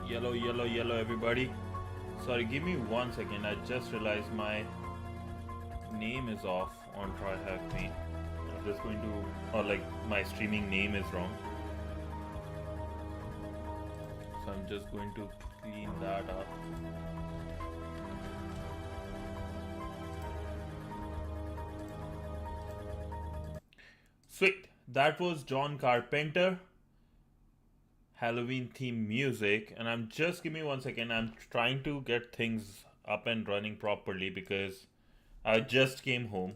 Yellow, yellow, yellow, everybody. Sorry, give me 1 second. I just realized my name is off on TryHack Me. I'm just going to, or like my streaming name is wrong. So I'm just going to clean that up. Sweet. That was John Carpenter. Halloween theme music, and I'm just give me 1 second. I'm trying to get things up and running properly because I just came home,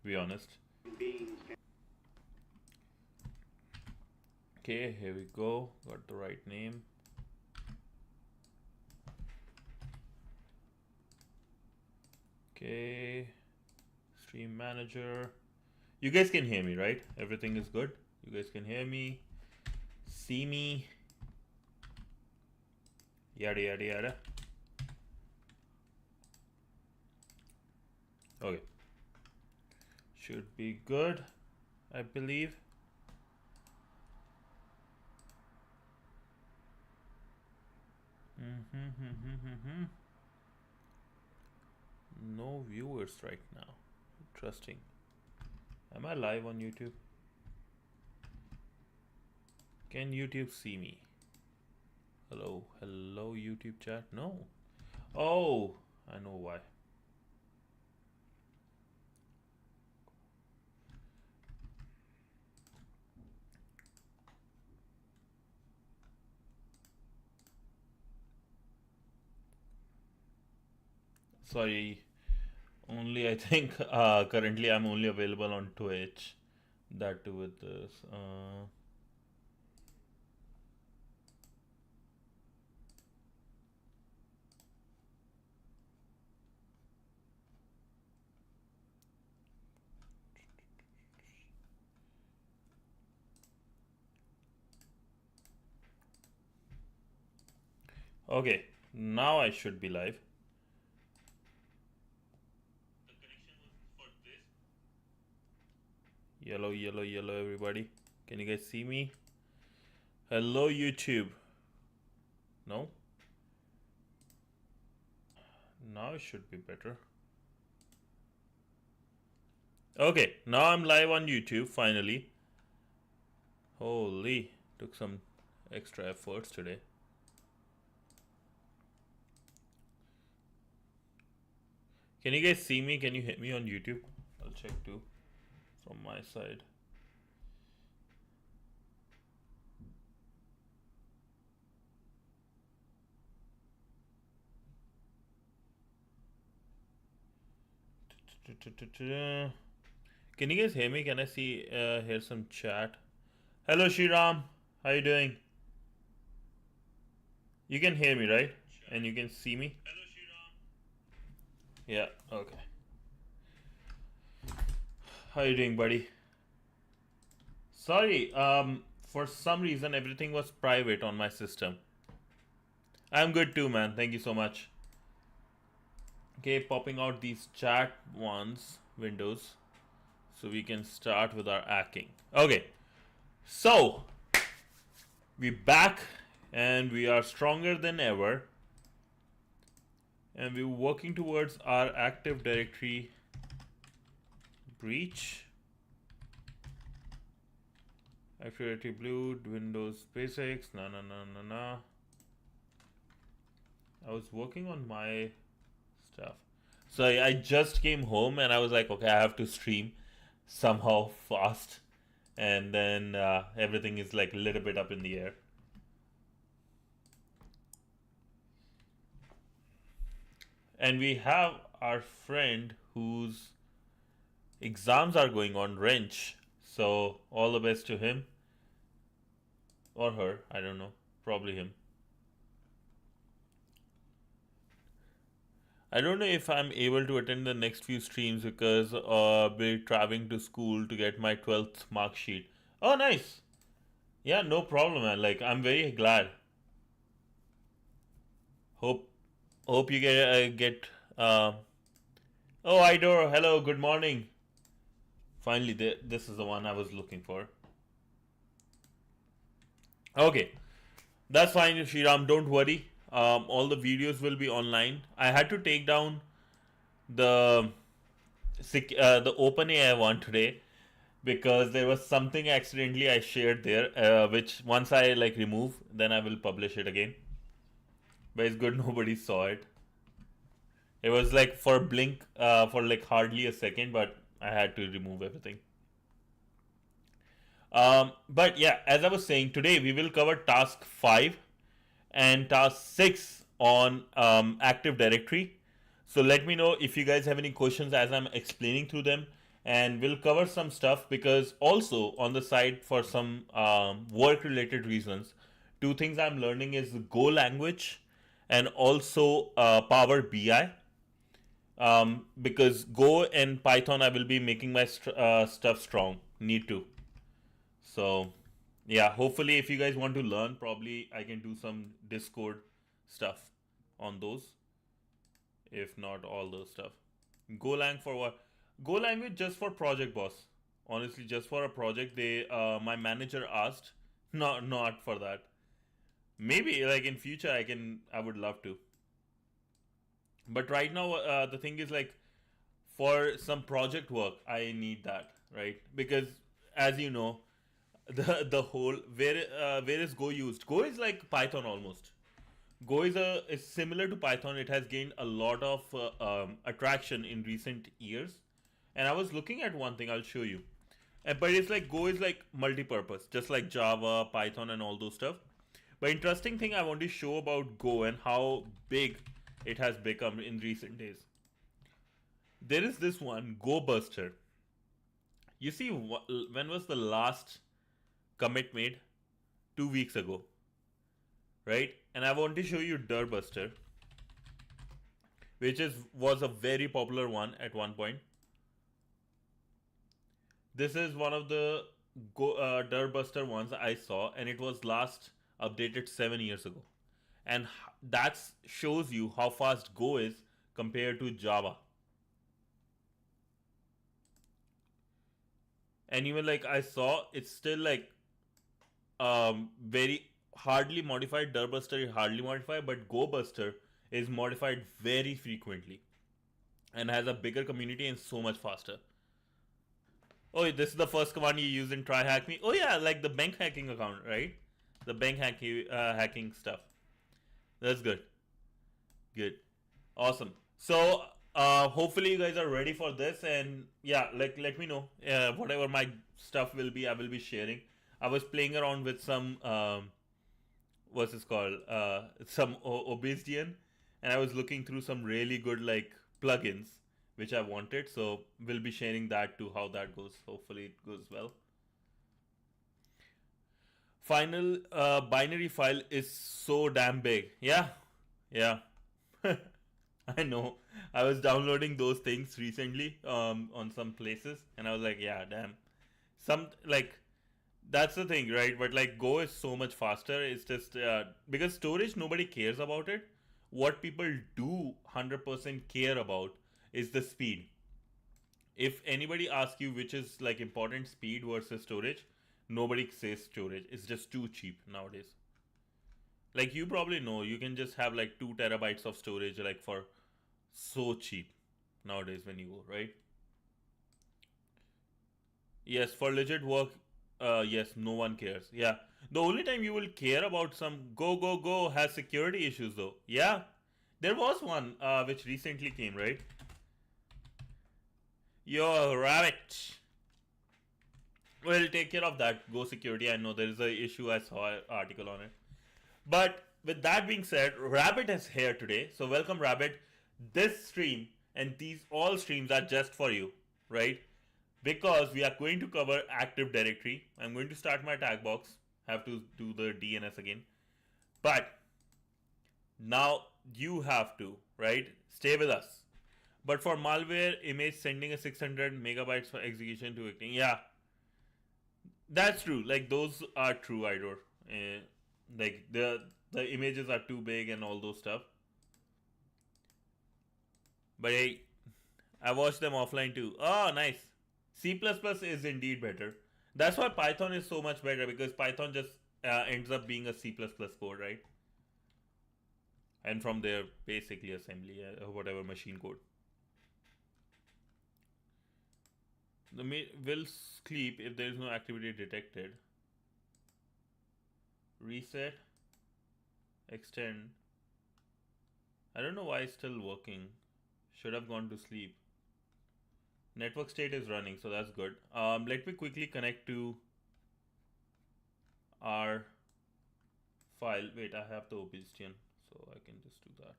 to be honest. Okay, here we go. Got the right name. Okay, stream manager. You guys can hear me, right? Everything is good. You guys can hear me, see me, yada yada yada. Okay, should be good, I believe. No viewers right now. Interesting. Am I live on YouTube? Can YouTube see me? Hello, hello YouTube chat? No. Oh, I know why. Sorry, only I think currently I'm only available on Twitch. That too with this. Okay, now I should be live. Yellow, yellow, yellow, everybody. Can you guys see me? Hello, YouTube. No? Now it should be better. Okay, now I'm live on YouTube finally. Holy, took some extra efforts today. Can you guys see me? Can you hit me on YouTube? I'll check too from my side. Can you guys hear me? Can I see hear some chat? Hello Shriram, how you doing? You can hear me, right? And you can see me? Hello Shriram. Yeah, okay. How you doing, buddy? Sorry, for some reason everything was private on my system. I'm good too, man. Thank you so much. Okay, popping out these chat ones, windows, so we can start with our hacking. Okay, so we're back and we are stronger than ever. And we're working towards our Active Directory breach. Active Directory blue, Windows basics, no. I was working on my stuff. So I just came home and I was like, okay, I have to stream somehow fast. And then everything is like a little bit up in the air. And we have our friend whose exams are going on, Wrench. So all the best to him. Or her, I don't know. Probably him. I don't know if I'm able to attend the next few streams because I'll be traveling to school to get my 12th mark sheet. Oh, nice. Yeah, no problem, man. Like, I'm very glad. Hope you get. Oh, Idor. Hello. Good morning. Finally, this is the one I was looking for. Okay. That's fine, Shriram. Don't worry. All the videos will be online. I had to take down the the OpenAI one today because there was something accidentally I shared there, which once I like remove, then I will publish it again. But it's good nobody saw it. It was like for blink for like hardly a second, but I had to remove everything. But yeah, as I was saying, today we will cover task 5 and task 6 on Active Directory. So let me know if you guys have any questions as I'm explaining through them, and we'll cover some stuff because also on the side for some work related reasons, two things I'm learning is Go language and also Power BI. Because Go and Python, I will be making my stuff strong. Need to. So, yeah, hopefully, if you guys want to learn, probably I can do some Discord stuff on those. If not all those stuff. Golang for what? Go language just for project boss. Honestly, just for a project. They my manager asked. Not for that. Maybe like in future I would love to. But right now the thing is like for some project work I need that, right? Because as you know, the whole where is Go used? Go is like Python almost. Go is similar to Python. It has gained a lot of attraction in recent years. And I was looking at one thing. I'll show you. But it's like Go is like multi-purpose, just like Java, Python, and all those stuff. But interesting thing I want to show about Go and how big it has become in recent days. There is this one Go Buster. You see, when was the last commit made? 2 weeks ago, right? And I want to show you Dirbuster, which was a very popular one at one point. This is one of the Dirbuster ones I saw, and it was last updated 7 years ago. And that shows you how fast Go is compared to Java. And even like I saw, it's still like very hardly modified. Dirbuster is hardly modified, but GoBuster is modified very frequently and has a bigger community and so much faster. Oh, this is the first command you use in Try Hack Me. Oh yeah, like the bank hacking account, right? The bank hacking stuff. That's good. Good. Awesome. So hopefully you guys are ready for this, and yeah, like let me know whatever my stuff will be. I will be sharing. I was playing around with some what's this called some Obsidian, and I was looking through some really good like plugins which I wanted. So we'll be sharing that too, how that goes. Hopefully it goes well. Final binary file is so damn big. Yeah, yeah. I know. I was downloading those things recently on some places, and I was like, yeah, damn. Some like that's the thing, right? But like Go is so much faster. It's just because storage nobody cares about it. What people do 100% care about is the speed. If anybody asks you which is like important, speed versus storage, nobody says storage. It's just too cheap nowadays. Like you probably know, you can just have like 2 terabytes of storage like for so cheap nowadays when you go, right? Yes, for legit work, yes, no one cares. Yeah. The only time you will care about some go has security issues though. Yeah. There was one which recently came, right? Yo, rabbit. We'll take care of that. Go security. I know there is a issue. I saw an article on it. But with that being said, Rabbit is here today. So welcome, Rabbit. This stream and these all streams are just for you, right? Because we are going to cover Active Directory. I'm going to start my tag box. Have to do the DNS again. But now you have to, right? Stay with us. But for malware image sending a 600 megabytes for execution to victim, yeah, that's true. Like those are true, Idor. Like the images are too big and all those stuff. But hey, I watched them offline too. Oh, nice. C++ is indeed better. That's why Python is so much better because Python just ends up being a C++ code, right? And from there, basically assembly, whatever machine code. Will sleep if there is no activity detected. Reset, extend. I don't know why it's still working. Should have gone to sleep. Network state is running, so that's good. Let me quickly connect to our file. Wait, I have the Obsidian, so I can just do that.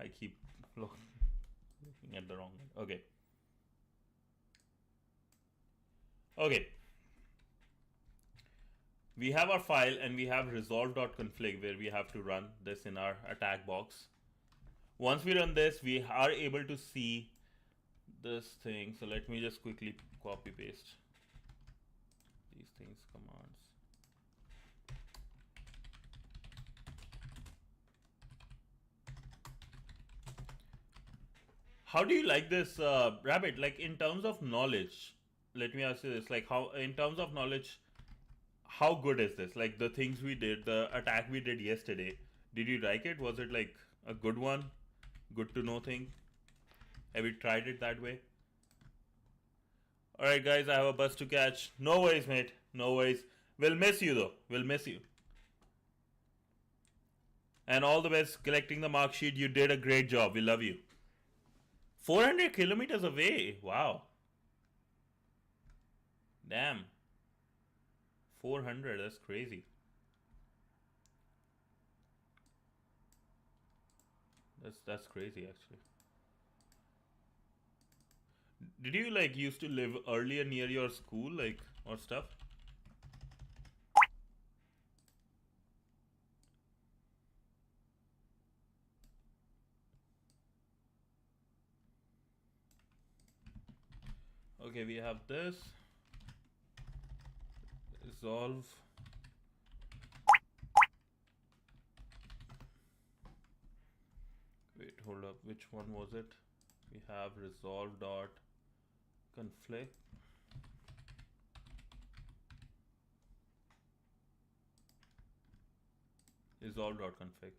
I keep looking at the wrong one. Okay. Okay. We have our file and we have resolve.config where we have to run this in our attack box. Once we run this, we are able to see this thing. So let me just quickly copy paste these things, commands. How do you like this, Rabbit? Like in terms of knowledge, let me ask you this: like how, in terms of knowledge, how good is this? Like the things we did, the attack we did yesterday. Did you like it? Was it like a good one? Good to know thing? Have you tried it that way? Alright, guys, I have a bus to catch. No worries, mate. No worries. We'll miss you, though. We'll miss you. And all the best collecting the mark sheet. You did a great job. We love you. 400 kilometers away. Wow. Damn. 400. That's crazy. That's crazy, actually. Did you like used to live earlier near your school, like, or stuff? Okay, we have this. Resolve. Wait, hold up. Which one was it? We have resolve dot conflict. Resolve dot config.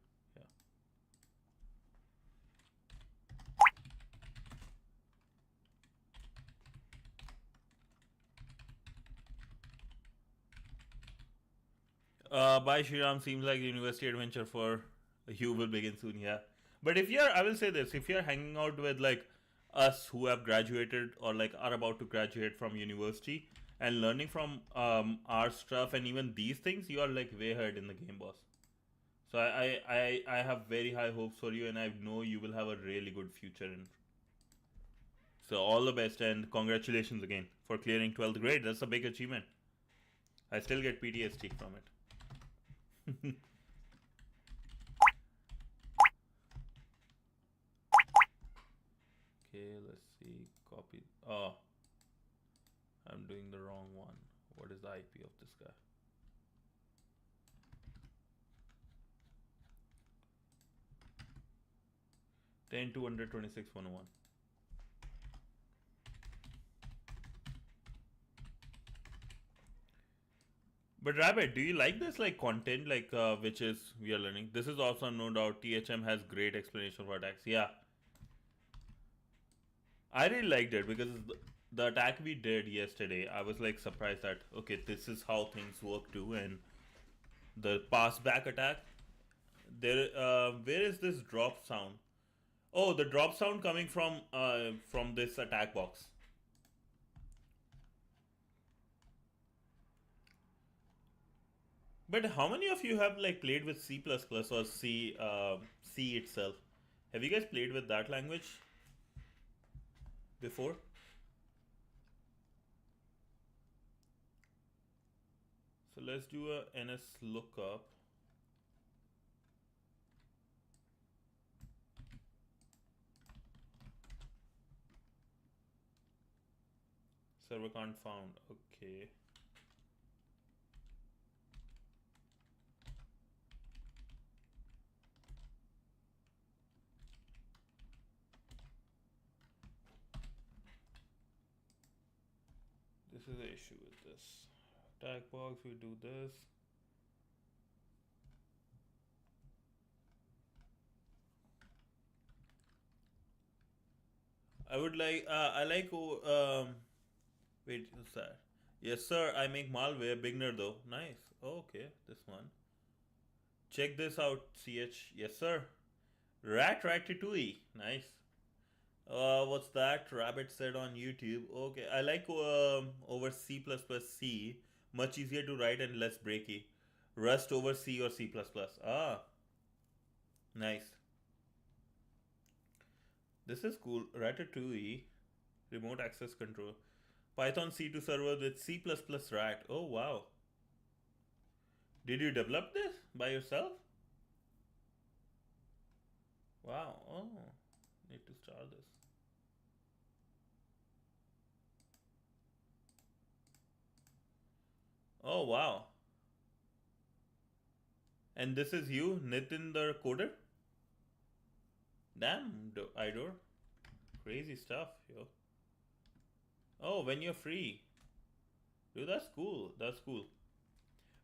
Yeah. Bye, Shriram. Seems like university adventure for you will begin soon. Yeah. But if you're, I will say this: if you're hanging out with like us who have graduated or like are about to graduate from university and learning from our stuff and even these things, you are like way ahead in the game, boss. So I have very high hopes for you, and I know you will have a really good future. So all the best and congratulations again for clearing 12th grade. That's a big achievement. I still get PTSD from it. Okay, let's see. Copy. Oh, I'm doing the wrong one. What is the IP of this guy? Ten 226.101. But Rabbit, do you like this like content like which is we are learning? This is also no doubt THM has great explanation for attacks. Yeah, I really liked it because the attack we did yesterday, I was like surprised that okay, this is how things work too, and the pass back attack. There, where is this drop sound? Oh, the drop sound coming from this attack box. But how many of you have like played with C++ or C itself? Have you guys played with that language before? So let's do a ns lookup. Server can't found. Okay. This is the issue with this. Tag box, we do this. I would like, I like, wait, what's that? Yes, sir, I make malware, beginner though. Nice. Okay, this one. Check this out, CH. Yes, sir. Rat Ratatouille. Nice. What's that? Rabbit said on YouTube. Okay, I like over C++ C. Much easier to write and less breaky. Rust over C or C++. Ah, nice. This is cool. Ratatouille. Remote access control. Python C2 server with C++ rat. Oh, wow. Did you develop this by yourself? Wow. Oh, need to start this. Oh, wow. And this is you, Nitin the coder? Damn, Idor. Crazy stuff, yo. Oh, when you're free. Dude, that's cool. That's cool.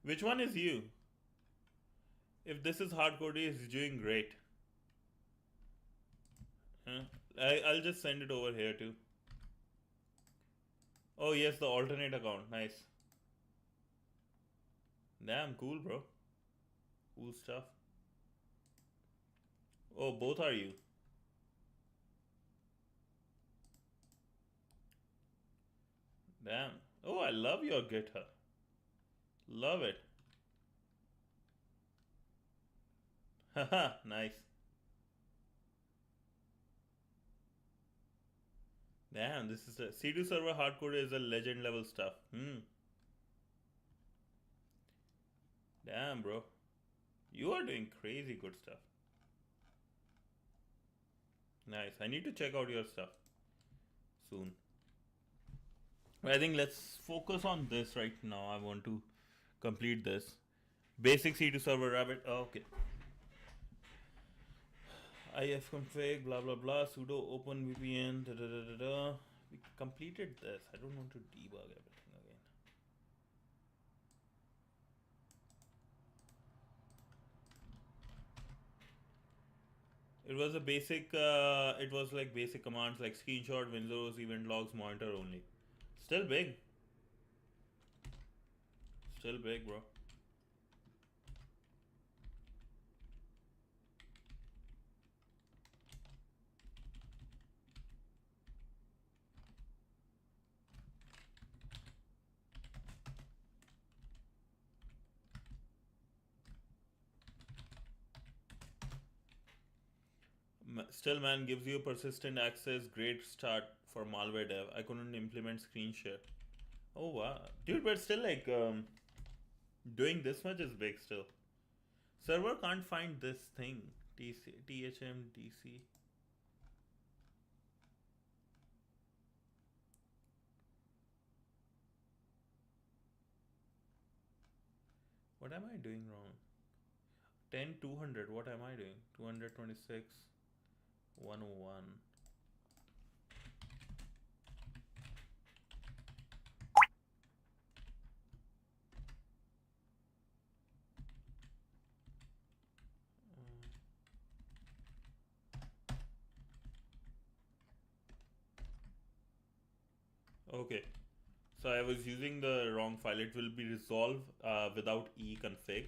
Which one is you? If this is hardcore, he's doing great. Huh? I'll just send it over here too. Oh, yes, the alternate account. Nice. Damn, cool, bro. Cool stuff. Oh, both are you. Damn. Oh, I love your GitHub. Love it. Haha, nice. Damn, this is a C2 server hardcore is a legend level stuff. Damn, bro. You are doing crazy good stuff. Nice. I need to check out your stuff soon. I think let's focus on this right now. I want to complete this. Basic C2 server rabbit. Oh, okay. ifconfig, blah blah blah, sudo open VPN, da da da da da. We completed this. I don't want to debug everything again. It was a basic, it was like basic commands like screenshot, Windows, event logs, monitor only. Still big. Still big, bro. Still, man, gives you persistent access. Great start for malware dev. I couldn't implement screen share. Oh wow, dude, but still, like, doing this much is big still. Server can't find this thing. THM DC. What am I doing wrong? 10 200. What am I doing? 226 101. Okay, so I was using the wrong file. It will be resolved without econfig.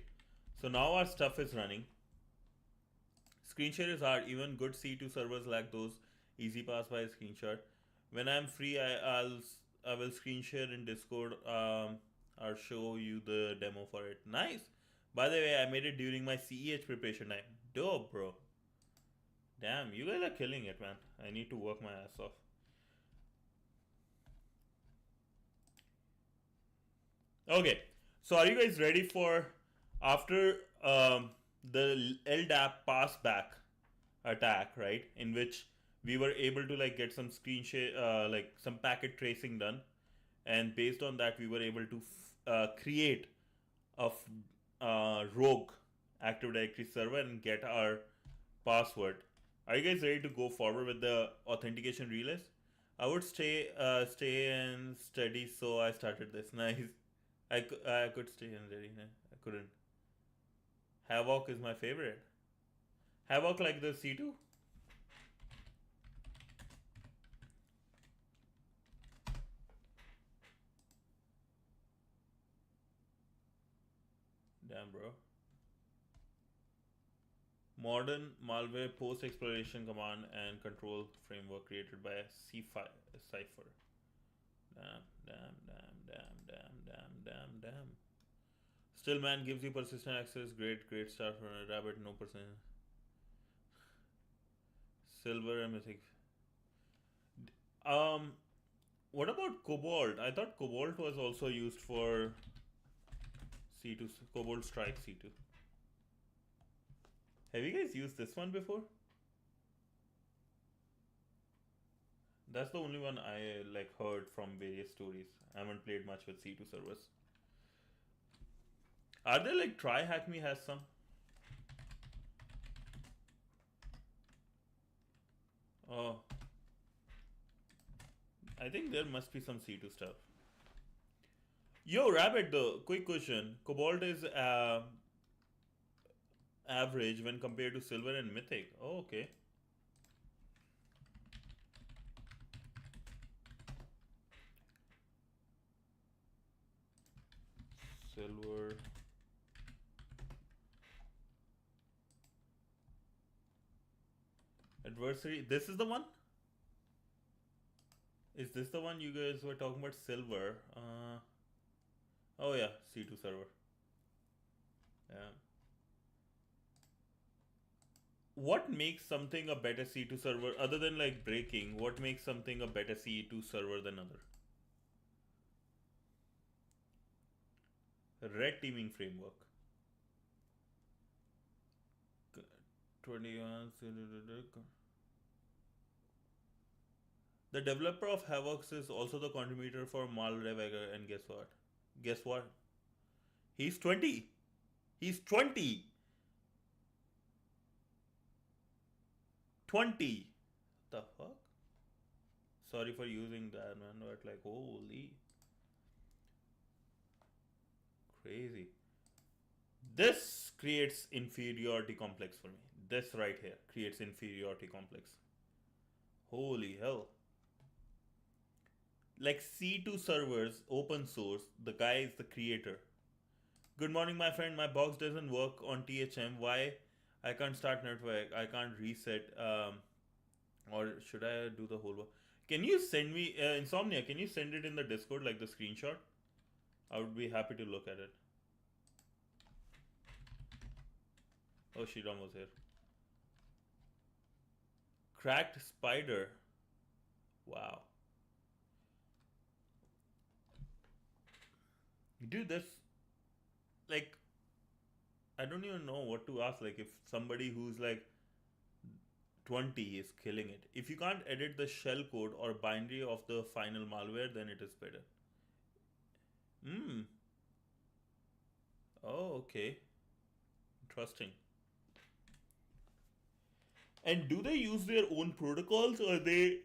So now our stuff is running. Screen share is hard. Even good C2 servers lack those easy pass by screenshot. When I'm free, I will screen share in Discord. I'll show you the demo for it. Nice. By the way, I made it during my CEH preparation time. Dope, bro. Damn, you guys are killing it, man. I need to work my ass off. Okay, so are you guys ready for after the LDAP pass back attack, right? In which we were able to like get some screen share, like some packet tracing done, and based on that, we were able to create a rogue Active Directory server and get our password. Are you guys ready to go forward with the authentication relays? I would stay and study, so I started this. Nice. I could stay and study. No, I couldn't. Havoc is my favorite. Havoc like the C2? Damn, bro. Modern malware post exploration command and control framework created by Cypher. Damn, damn, damn, damn, damn, damn, damn, damn. Still, man gives you persistent access. Great, great start for a rabbit. No percent. Silver and mythic. Um, what about Cobalt? I thought Cobalt was also used for C2. Cobalt Strike C2. Have you guys used this one before? That's the only one I like heard from various stories. I haven't played much with C2 servers. Are there like Try Hack Me has some? Oh, I think there must be some C2 stuff. Yo, Rabbit, the quick question. Cobalt is average when compared to Silver and Mythic. Oh, okay. Silver. Adversary. This is the one? Is this the one you guys were talking about? Silver. Oh yeah, C2 server. Yeah. What makes something a better C2 server other than like breaking? What makes something a better C2 server than other? Red teaming framework. 21. The developer of Havoc is also the contributor for Malrevega, and guess what? Guess what? He's 20. He's 20. 20. The fuck? Sorry for using that, man, but like, holy. Crazy. This creates inferiority complex for me. This right here creates inferiority complex. Holy hell. Like C2 servers, open source, the guy is the creator. Good morning, my friend. My box doesn't work on THM. Why? I can't start network. I can't reset. Or should I do the whole work? Can you send me Insomnia? Can you send it in the Discord like the screenshot? I would be happy to look at it. Oh, Shiram was here. Cracked spider. Wow. Dude, that's like I don't even know what to ask. Like if somebody who's like 20 is killing it. If you can't edit the shell code or binary of the final malware, then it is better. Hmm. Oh, okay. Interesting. And do they use their own protocols or they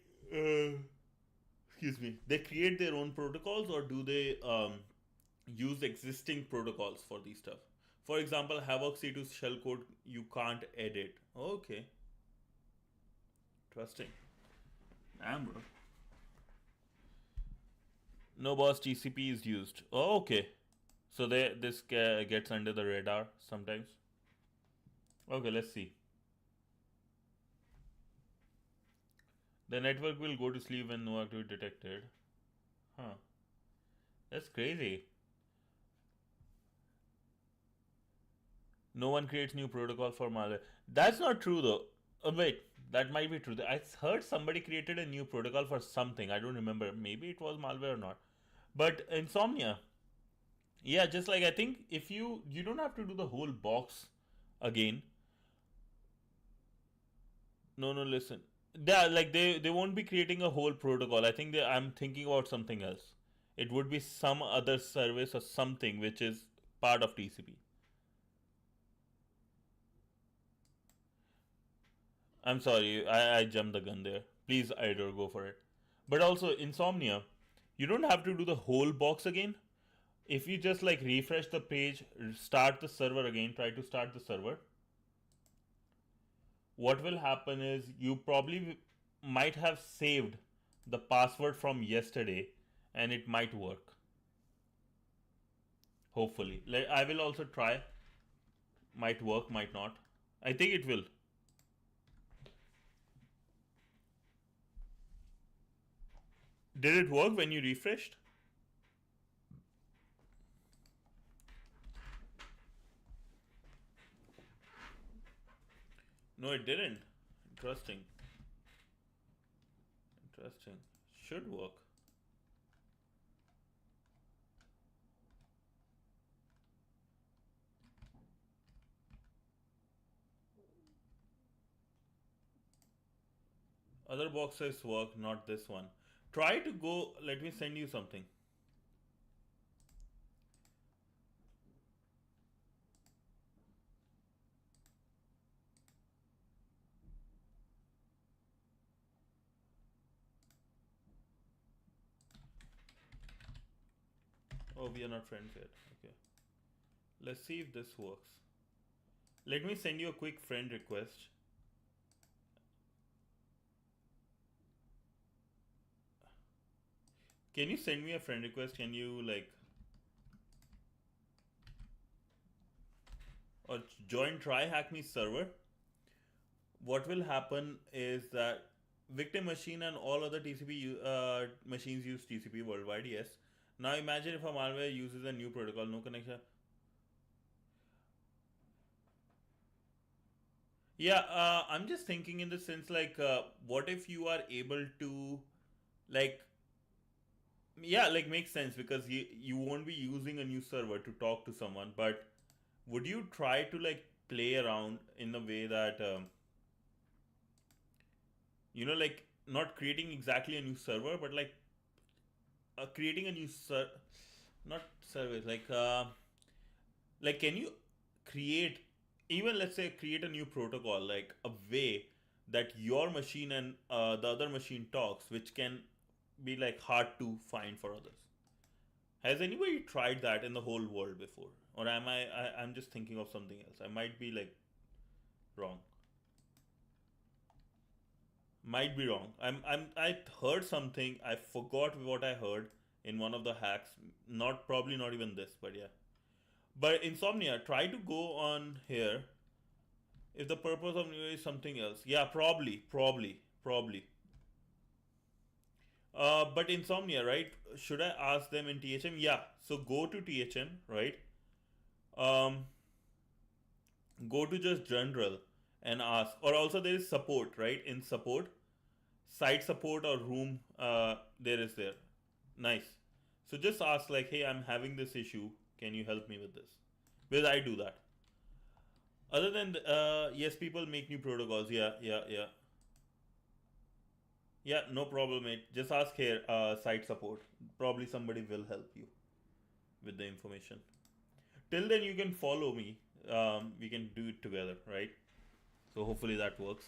excuse me, they create their own protocols or do they use existing protocols for these stuff? For example, Havoc C2 shellcode you can't edit. Okay, interesting. Damn, bro. No boss TCP is used. Oh, okay. So this gets under the radar sometimes. Okay, let's see. The network will go to sleep when no activity detected. Huh. That's crazy. No one creates new protocol for malware. That's not true though. Wait, that might be true. I heard somebody created a new protocol for something. I don't remember. Maybe it was malware or not. But insomnia. Yeah, just like I think if you don't have to do the whole box again. No, no, listen. Yeah, like they won't be creating a whole protocol. I think I'm thinking about something else. It would be some other service or something which is part of TCP. I'm sorry, I jumped the gun there. Please, Idor, go for it. But also Insomnia, you don't have to do the whole box again. If you just like refresh the page, start the server again, try to start the server, what will happen is you probably might have saved the password from yesterday and it might work. Hopefully. I will also try. Might work, might not. I think it will. Did it work when you refreshed? No, it didn't. Interesting. Interesting. Should work. Other boxes work, not this one. Try to go. Let me send you something. Oh, we are not friends yet. Okay. Let's see if this works. Let me send you a quick friend request. Can you send me a friend request? Can you like or join try hack me server? What will happen is that victim machine and all other TCP machines use TCP worldwide. Yes. Now imagine if a malware uses a new protocol, no connection. Yeah, I'm just thinking in the sense like, what if you are able to, like, yeah, like makes sense because you won't be using a new server to talk to someone, but would you try to like play around in a way that like not creating exactly a new server, but like creating a new not service like can you create, even let's say create a new protocol, like a way that your machine and the other machine talks, which can be like hard to find for others. Has anybody tried that in the whole world before, or I'm just thinking of something else? I might be like wrong. Might be wrong. I heard something. I forgot what I heard in one of the hacks. Not probably not even this, but yeah. But Insomnia, try to go on here. If the purpose of new is something else, yeah, probably. But Insomnia, right? Should I ask them in THM? Yeah. So go to THM, right? Um, Go to just general and ask, or also there is support, right? In support, site support or room, there is there. Nice. So just ask like, hey, I'm having this issue. Can you help me with this? Because I do that. Other than yes, people make new protocols. Yeah. Yeah, no problem, mate. Just ask here, site support. Probably somebody will help you with the information. Till then, you can follow me. We can do it together, right? So hopefully that works.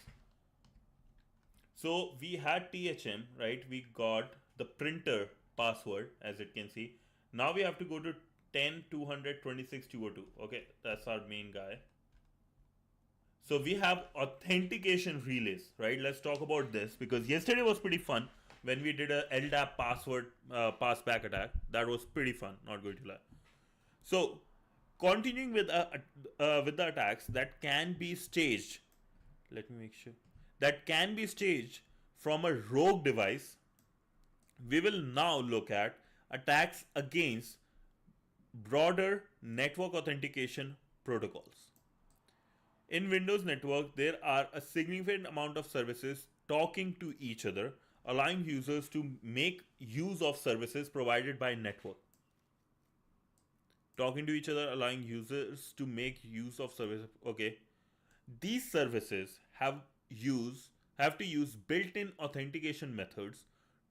So we had THM, right? We got the printer password, as it can see. Now we have to go to 10.200.26.202. Okay, that's our main guy. So we have authentication relays, right? Let's talk about this because yesterday was pretty fun when we did a LDAP password passback attack. That was pretty fun. Not going to lie. So continuing with the attacks that can be staged. Let me make sure that can be staged from a rogue device. We will now look at attacks against broader network authentication protocols. In Windows Network, there are a significant amount of services talking to each other, allowing users to make use of services provided by network. Talking to each other, allowing users to make use of services. Okay, these services have to use built-in authentication methods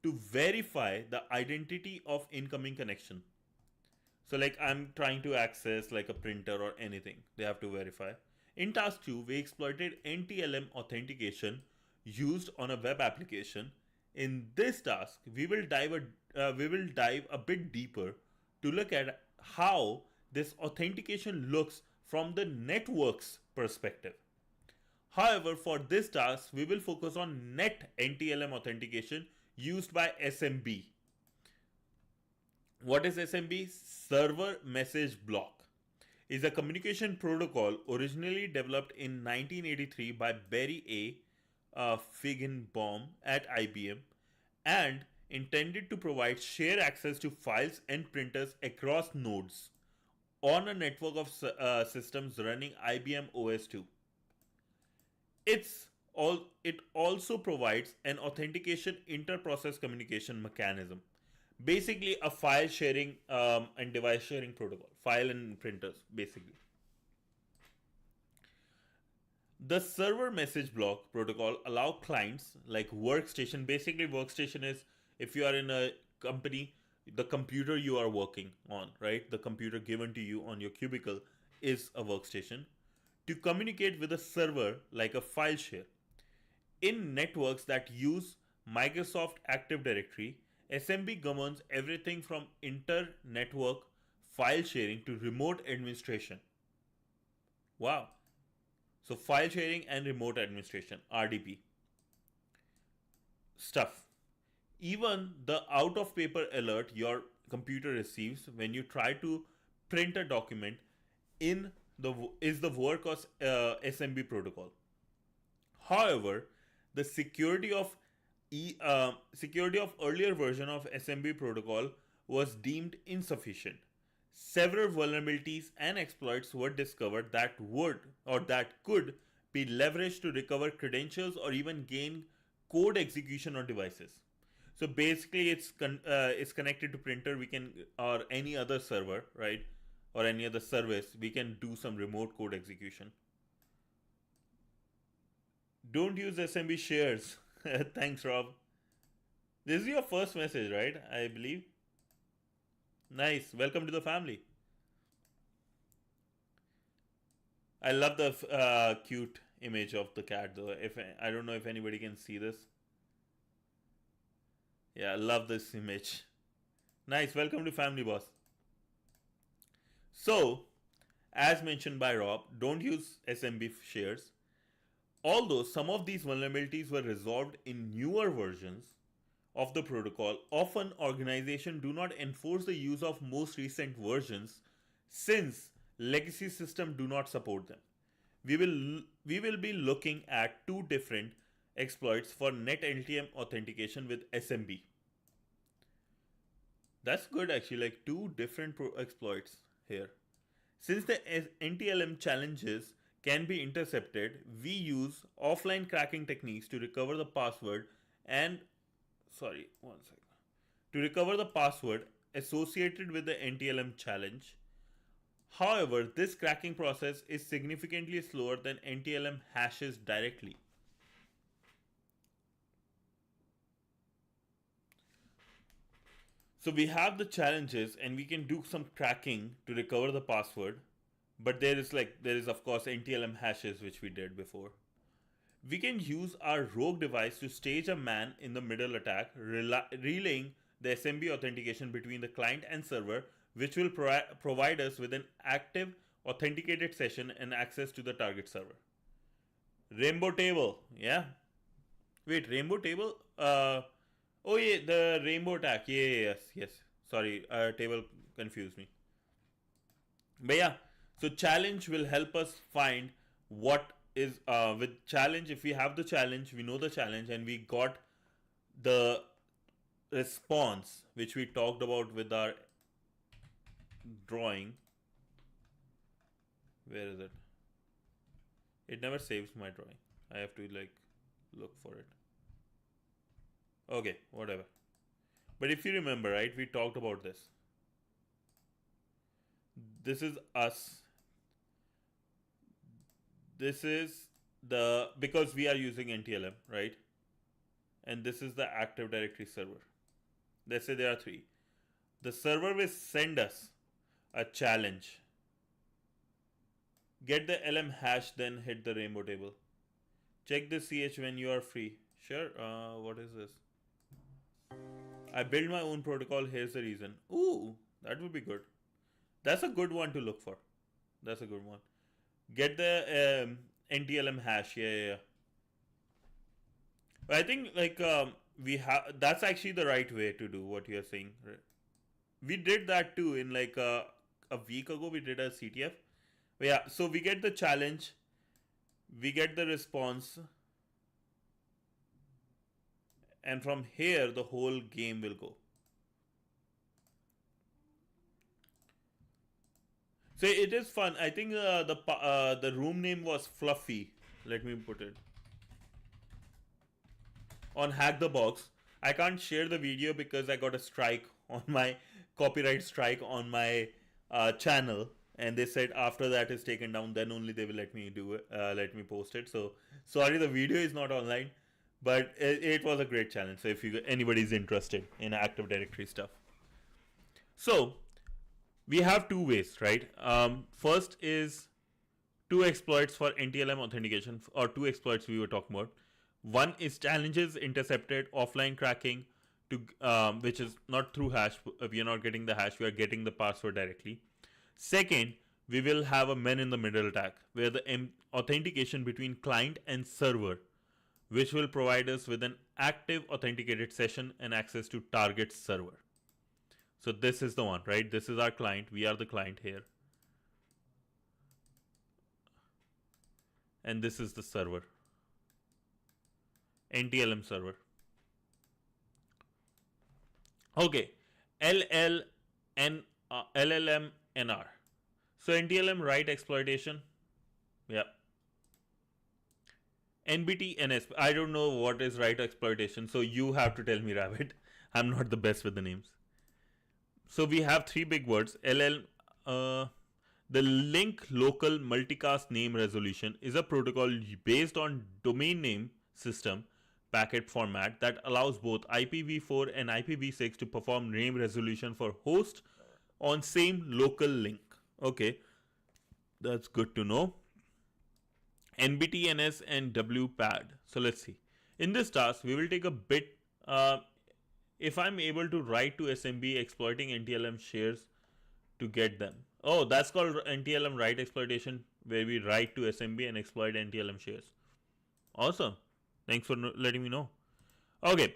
to verify the identity of incoming connection. So like I'm trying to access like a printer or anything, they have to verify. In task 2, we exploited NTLM authentication used on a web application In this task, we will dive a bit deeper to look at how this authentication looks from the network's perspective. However, for this task, we will focus on net NTLM authentication used by SMB. What is SMB? Server Message Block is a communication protocol originally developed in 1983 by Barry A. Feigenbaum at IBM and intended to provide shared access to files and printers across nodes on a network of systems running IBM OS/2. It also provides an authentication inter-process communication mechanism, basically a file sharing and device sharing protocol, file and printers basically. The server message block protocol allow clients like workstation. Basically, workstation is if you are in a company, the computer you are working on, right? The computer given to you on your cubicle is a workstation to communicate with a server like a file share. In networks that use Microsoft Active Directory, SMB governs everything from inter-network file sharing to remote administration. Wow. So file sharing and remote administration, RDP stuff. Even the out of paper alert your computer receives when you try to print a document in the is the work of SMB protocol. However, the security of earlier version of SMB protocol was deemed insufficient. Several vulnerabilities and exploits were discovered that would or that could be leveraged to recover credentials or even gain code execution on devices. So basically, it's connected to printer. We can or any other server, right, or any other service. We can do some remote code execution. Don't use SMB shares. Thanks, Rob. This is your first message, right? I believe. Nice. Welcome to the family. I love the cute image of the cat, though. If I don't know if anybody can see this. Yeah, I love this image. Nice. Welcome to family, boss. So, as mentioned by Rob, don't use SMB shares. Although some of these vulnerabilities were resolved in newer versions of the protocol, often organizations do not enforce the use of most recent versions since legacy systems do not support them. We will be looking at two different exploits for net NTM authentication with SMB. That's good actually, like two different exploits here. Since the NTLM challenges can be intercepted, we use offline cracking techniques to recover the password and sorry, one second. To recover the password associated with the NTLM challenge. However, this cracking process is significantly slower than NTLM hashes directly. So we have the challenges and we can do some cracking to recover the password, but there is of course NTLM hashes which we did before. We can use our rogue device to stage a man in the middle attack, relaying the SMB authentication between the client and server, which will provide us with an active authenticated session and access to the target server. Rainbow table, yeah. Wait, rainbow table? Oh yeah, the rainbow attack. Yeah, yes. Sorry, table confused me. But yeah, so challenge will help us find what is with challenge. If we have the challenge, we know the challenge, and we got the response which we talked about with our drawing. Where is it? It never saves my drawing. I have to like look for it. Okay, whatever. But if you remember, right, we talked about this. This is us. This is the because we are using NTLM, right? And this is the Active Directory server. Let's say there are three. The server will send us a challenge. Get the LM hash, then hit the rainbow table. Check the CH when you are free. Sure. What is this? I build my own protocol. Here's the reason. Ooh, that would be good. That's a good one to look for. That's a good one. Get the NTLM hash. Yeah. I think like we have. That's actually the right way to do what you're saying. We did that too in like a week ago. We did a CTF. But yeah. So we get the challenge. We get the response. And from here, the whole game will go. So it is fun. I think the room name was Fluffy. Let me put it on Hack the Box. I can't share the video because I got a strike on my copyright strike on my channel, and they said after that is taken down, then only they will let me do it, let me post it. So sorry, the video is not online, but it was a great challenge. So if anybody is interested in Active Directory stuff, so we have two ways, right? First is two exploits for NTLM authentication, or two exploits we were talking about. One is challenges intercepted offline cracking, to which is not through hash. We are not getting the hash. We are getting the password directly. Second, we will have a man in the middle attack, where the authentication between client and server, which will provide us with an active authenticated session and access to target server. So this is the one, right? This is our client. We are the client here. And this is the server. NTLM server. Okay. LLM-NR. So NTLM write exploitation. Yeah. NBT-NS. I don't know what is write exploitation. So you have to tell me, Rabbit. I'm not the best with the names. So we have three big words. The link local multicast name resolution is a protocol based on domain name system packet format that allows both IPv4 and IPv6 to perform name resolution for host on same local link. Okay, that's good to know. NBT-NS and WPAD. So let's see. In this task, we will take a bit. If I'm able to write to SMB exploiting NTLM shares to get them. Oh, that's called NTLM write exploitation, where we write to SMB and exploit NTLM shares. Awesome. Thanks for letting me know. Okay.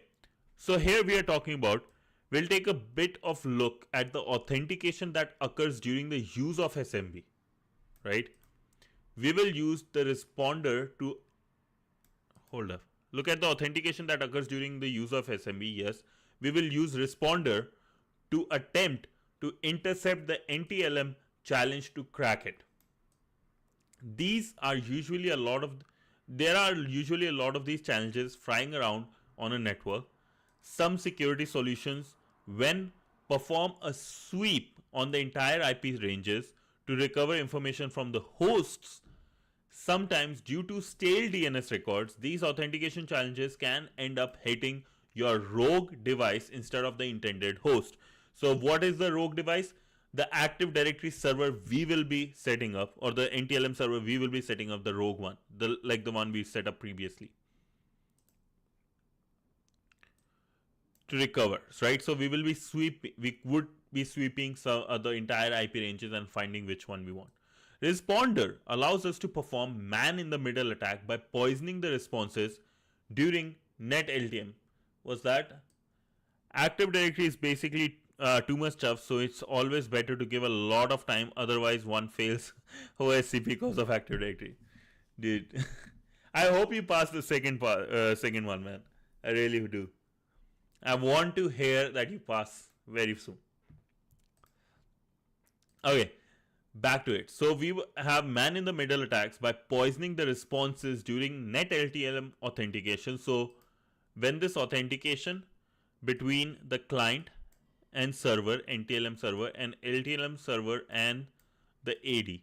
So here we are talking about, we'll take a bit of look at the authentication that occurs during the use of SMB, right? We will use the responder to, hold up. Look at the authentication that occurs during the use of SMB. Yes. We will use responder to attempt to intercept the NTLM challenge to crack it. There are usually a lot of these challenges flying around on a network. Some security solutions, when perform a sweep on the entire IP ranges to recover information from the hosts, sometimes due to stale DNS records, these authentication challenges can end up hitting your rogue device instead of the intended host. So what is the rogue device? The Active Directory server we will be setting up, or the NTLM server we will be setting up, the rogue one, like the one we set up previously to recover, right? So we would be sweeping the entire IP ranges and finding which one we want. Responder allows us to perform man in the middle attack by poisoning the responses during net LTM. Was that Active Directory is basically too much stuff, so it's always better to give a lot of time, otherwise one fails OSCP because of Active Directory. Dude, I hope you pass the second one, man. I really do. I want to hear that you pass very soon. Okay, back to it. So we have man in the middle attacks by poisoning the responses during net LTM authentication. So when this authentication between the client and server, NTLM server, and LTLM server and the AD,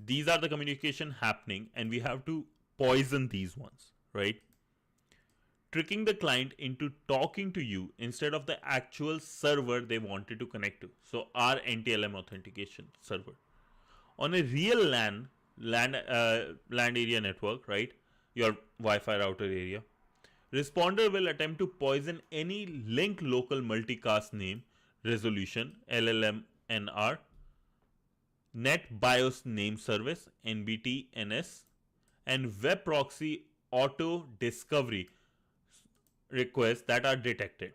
these are the communication happening, and we have to poison these ones, right? Tricking the client into talking to you instead of the actual server they wanted to connect to. So our NTLM authentication server on a real LAN area network, right? Your Wi-Fi router area. Responder will attempt to poison any link local multicast name resolution LLMNR, Net BIOS name service NBTNS, and web proxy auto discovery requests that are detected.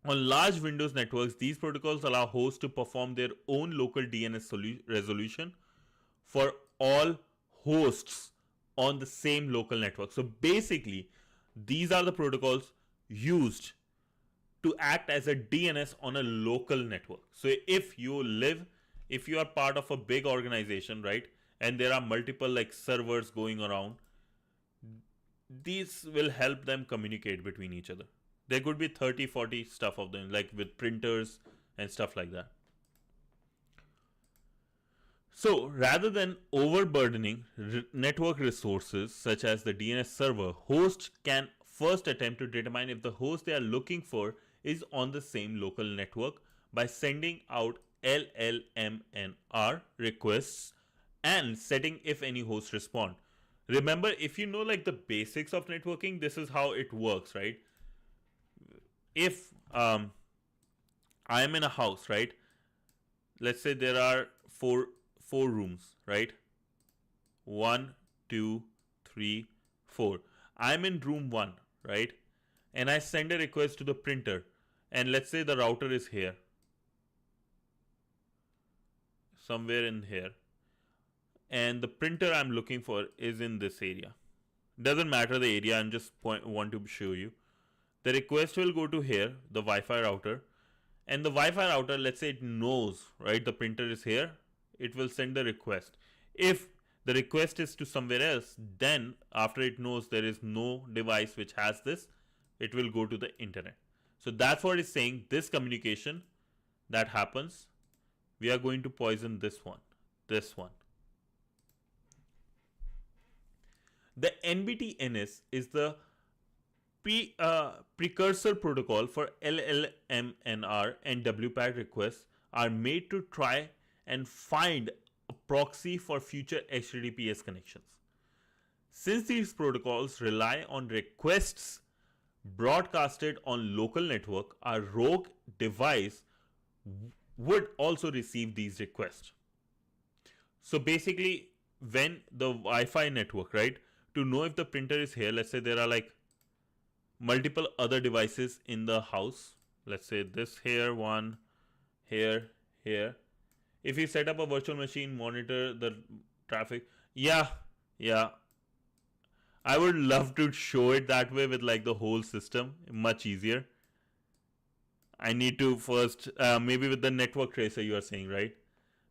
On large Windows networks, these protocols allow hosts to perform their own local DNS resolution for all hosts on the same local network. So basically, these are the protocols used to act as a DNS on a local network. So if you are part of a big organization, right, and there are multiple like servers going around, these will help them communicate between each other. There could be 30, 40 stuff of them, like with printers and stuff like that. So rather than overburdening network resources such as the DNS server, hosts can first attempt to determine if the host they are looking for is on the same local network by sending out LLMNR requests and setting if any hosts respond. Remember, if you know like the basics of networking, this is how it works, right? If I am in a house, right? Let's say there are four rooms, right? 1, 2, 3, 4. I'm in room 1, right? And I send a request to the printer, and let's say the router is here, somewhere in here, and the printer I'm looking for is in this area. Doesn't matter the area, I'm just want to show you. The request will go to here, the Wi-Fi router, and the Wi-Fi router, let's say it knows, right, the printer is here, it will send the request. If the request is to somewhere else, then after it knows there is no device which has this, it will go to the internet. So that's what it's saying. This communication that happens, we are going to poison this one. The NBTNS is the precursor protocol for LLMNR, and WPAT requests are made to try and find a proxy for future HTTPS connections. Since these protocols rely on requests broadcasted on local network, a rogue device would also receive these requests. So basically, when the Wi-Fi network, right, to know if the printer is here, let's say there are like multiple other devices in the house. Let's say this here, one, here. If you set up a virtual machine, monitor the traffic. Yeah. I would love to show it that way with like the whole system. Much easier. I need to first, maybe with the network tracer you are saying, right?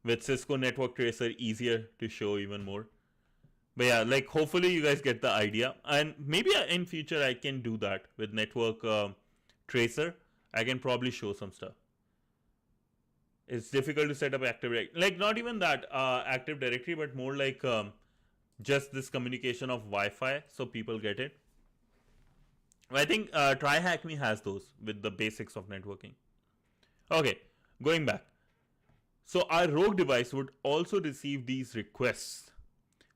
With Cisco network tracer, easier to show even more. But yeah, like hopefully you guys get the idea. And maybe in future I can do that with network tracer. I can probably show some stuff. It's difficult to set up Active Directory. Like not even that Active Directory, but more like just this communication of Wi-Fi so people get it. I think TryHackMe has those with the basics of networking. Okay, going back. So our rogue device would also receive these requests.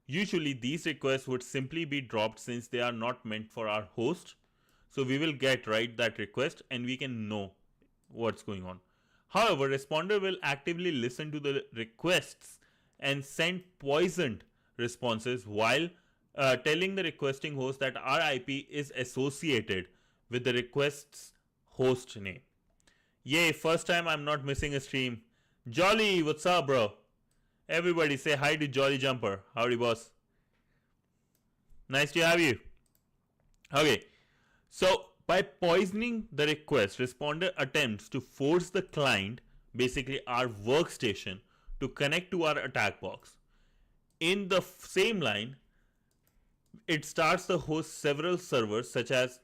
Usually these requests would simply be dropped since they are not meant for our host. So we will get right that request and we can know what's going on. However, responder will actively listen to the requests and send poisoned responses while telling the requesting host that our IP is associated with the request's host name. Yay, first time I'm not missing a stream. Jolly, what's up, bro? Everybody say hi to Jolly Jumper. Howdy, boss. Nice to have you. Okay, so by poisoning the request, responder attempts to force the client, basically our workstation, to connect to our attack box. In the same line, it starts to host several servers such as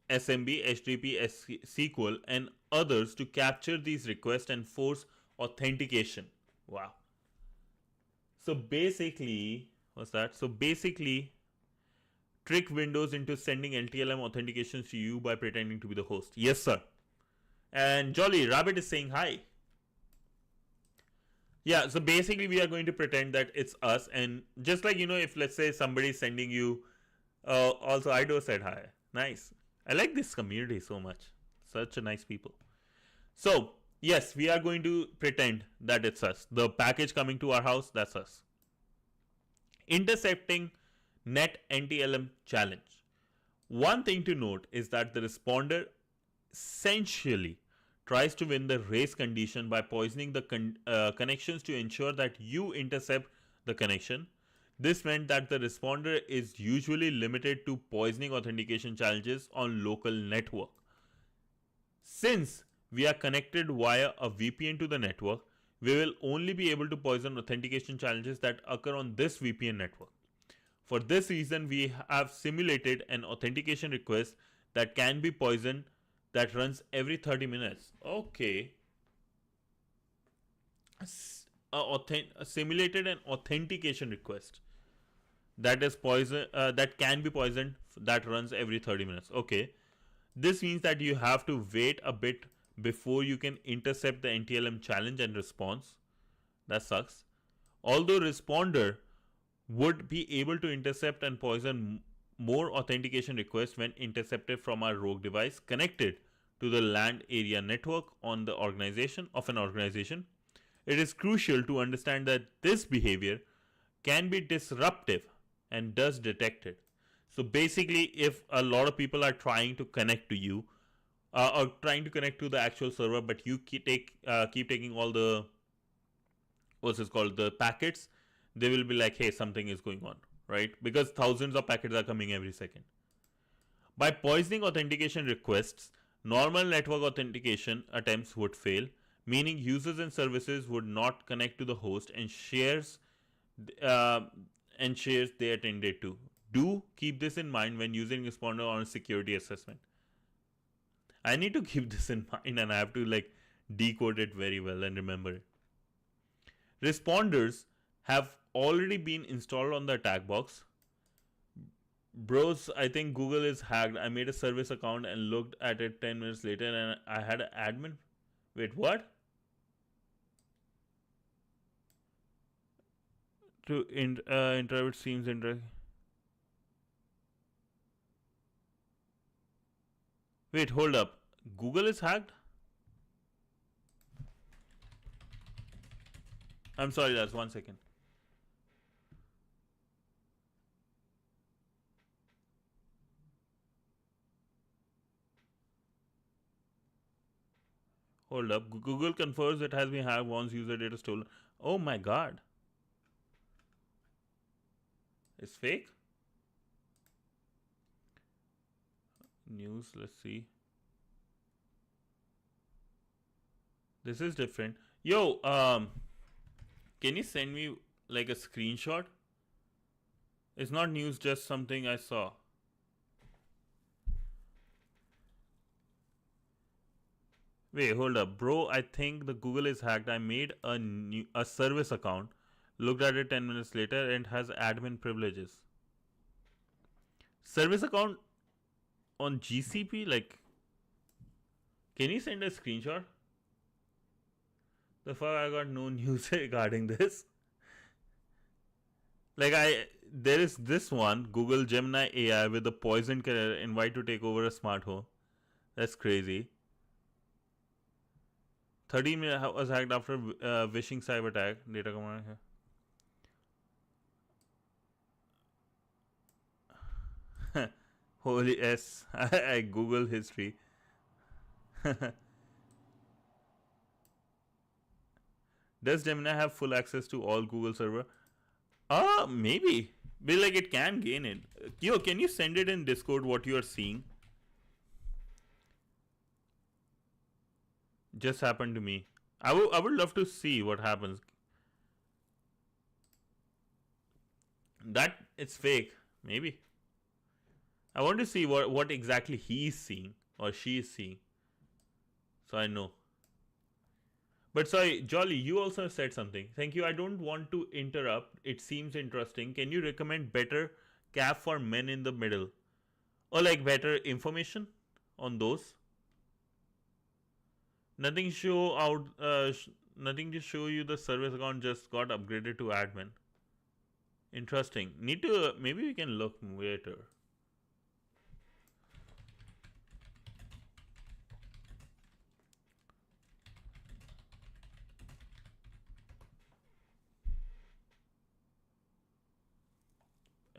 SMB, HTTP, SQL, and others to capture these requests and force authentication. Wow. So basically, what's that? So basically, trick Windows into sending LTLM authentications to you by pretending to be the host. Yes, sir. And Jolly Rabbit is saying hi. Yeah, so basically we are going to pretend that it's us, and just like, you know, if let's say somebody is sending you, also Ido said hi. Nice. I like this community so much. Such a nice people. So, yes, we are going to pretend that it's us. The package coming to our house, that's us. Intercepting net NTLM challenge. One thing to note is that the responder essentially tries to win the race condition by poisoning the connections to ensure that you intercept the connection. This meant that the responder is usually limited to poisoning authentication challenges on local network. Since we are connected via a VPN to the network, we will only be able to poison authentication challenges that occur on this VPN network. For this reason, we have simulated an authentication request that can be poisoned that runs every 30 minutes. Okay. Simulated an authentication request that is poison that can be poisoned that runs every 30 minutes. Okay. This means that you have to wait a bit before you can intercept the NTLM challenge and response. That sucks. Although responder would be able to intercept and poison more authentication requests when intercepted from our rogue device connected to the LAN area network on the organization of an organization. It is crucial to understand that this behavior can be disruptive and thus detected. So basically, if a lot of people are trying to connect to you or trying to connect to the actual server, but you keep taking all the the packets, they will be like, hey, something is going on, right? Because thousands of packets are coming every second. By poisoning authentication requests, normal network authentication attempts would fail, meaning users and services would not connect to the host and shares they attended to. Do keep this in mind when using responder on a security assessment. I need to keep this in mind and I have to like decode it very well and remember it. Responders have already been installed on the attack box. Bros, I think Google is hacked. I made a service account and looked at it 10 minutes later and I had an admin. Wait, what? To interrupt seems interesting. Wait, hold up. Google is hacked? I'm sorry, that's 1 second. Hold up. Google confirms it has been hacked once user data stolen. Oh my god. It's fake? News, let's see. This is different. Yo, can you send me like a screenshot? It's not news, just something I saw. Wait, hold up, bro. I think the Google is hacked. I made a service account, looked at it 10 minutes later, and has admin privileges. Service account on GCP? Like, can you send a screenshot? The fuck, I got no news regarding this. Like, there is this one, Google Gemini AI with a poison killer invite to take over a smart home. That's crazy. 13 minutes was hacked after wishing cyber attack. Data command here. Holy S. I Google history. Does Gemini have full access to all Google server? Maybe. But like it can gain it. Yo, can you send it in Discord what you are seeing? Just happened to me. I would love to see what happens. That it's fake. Maybe. I want to see what exactly he's seeing or she is seeing. So I know. But sorry, Jolly, you also said something. Thank you. I don't want to interrupt. It seems interesting. Can you recommend better cap for men in the middle? Or like better information on those? Nothing show out. Nothing to show you the service account just got upgraded to admin. Interesting. Need to maybe we can look later.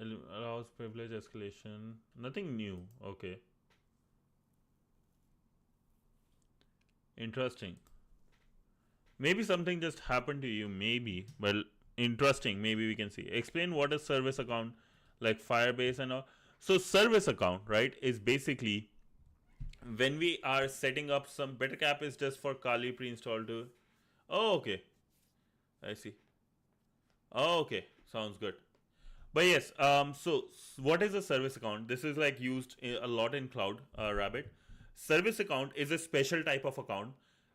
allows privilege escalation. Nothing new. Okay. Interesting. Maybe something just happened to you. Maybe. Well, interesting. Maybe we can see. Explain what is service account, like Firebase and all. So service account, right, is basically when we are setting up some BetterCap is just for Kali pre-installed to. Oh, okay. I see. Oh, okay. Sounds good. But yes, so what is a service account? This is like used a lot in Cloud Rabbit. Service account is a special type of account.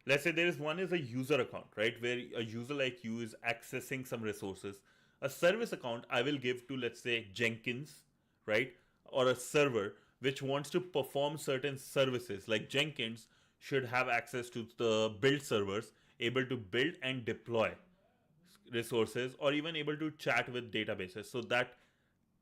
Let's say there is one is a user account, right, where a user like you is accessing some resources. A service account I will give to, let's say, Jenkins, right, or a server which wants to perform certain services. Like Jenkins should have access to the build servers, able to build and deploy resources, or even able to chat with databases. So that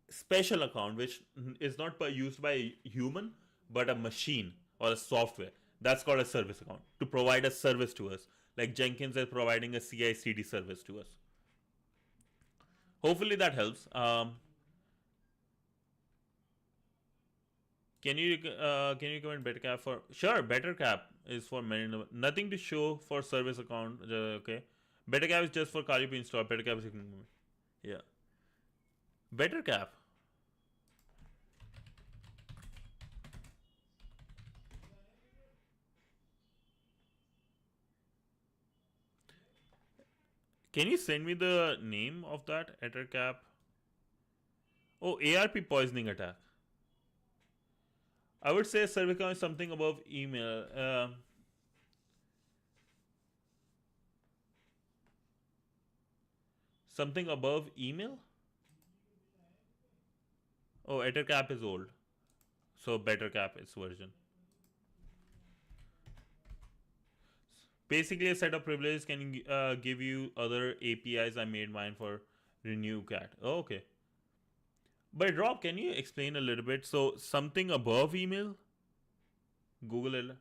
special account, which is not used by a human but a machine or a software, that's called a service account, to provide a service to us, like Jenkins is providing a CI/CD service to us. Hopefully that helps. Can you recommend BetterCap for? Sure, BetterCap is for many. Nothing to show for service account. Okay, BetterCap is just for Kali install. BetterCap is yeah. BetterCap. Can you send me the name of that BetterCap? Oh, ARP poisoning attack. I would say service account is something above email. Something above email? Oh, EtherCap is old. So BetterCap is version. Basically, a set of privileges can give you other APIs. I made mine for RenewCat. Oh, okay. But Rob, can you explain a little bit? So something above email? Google.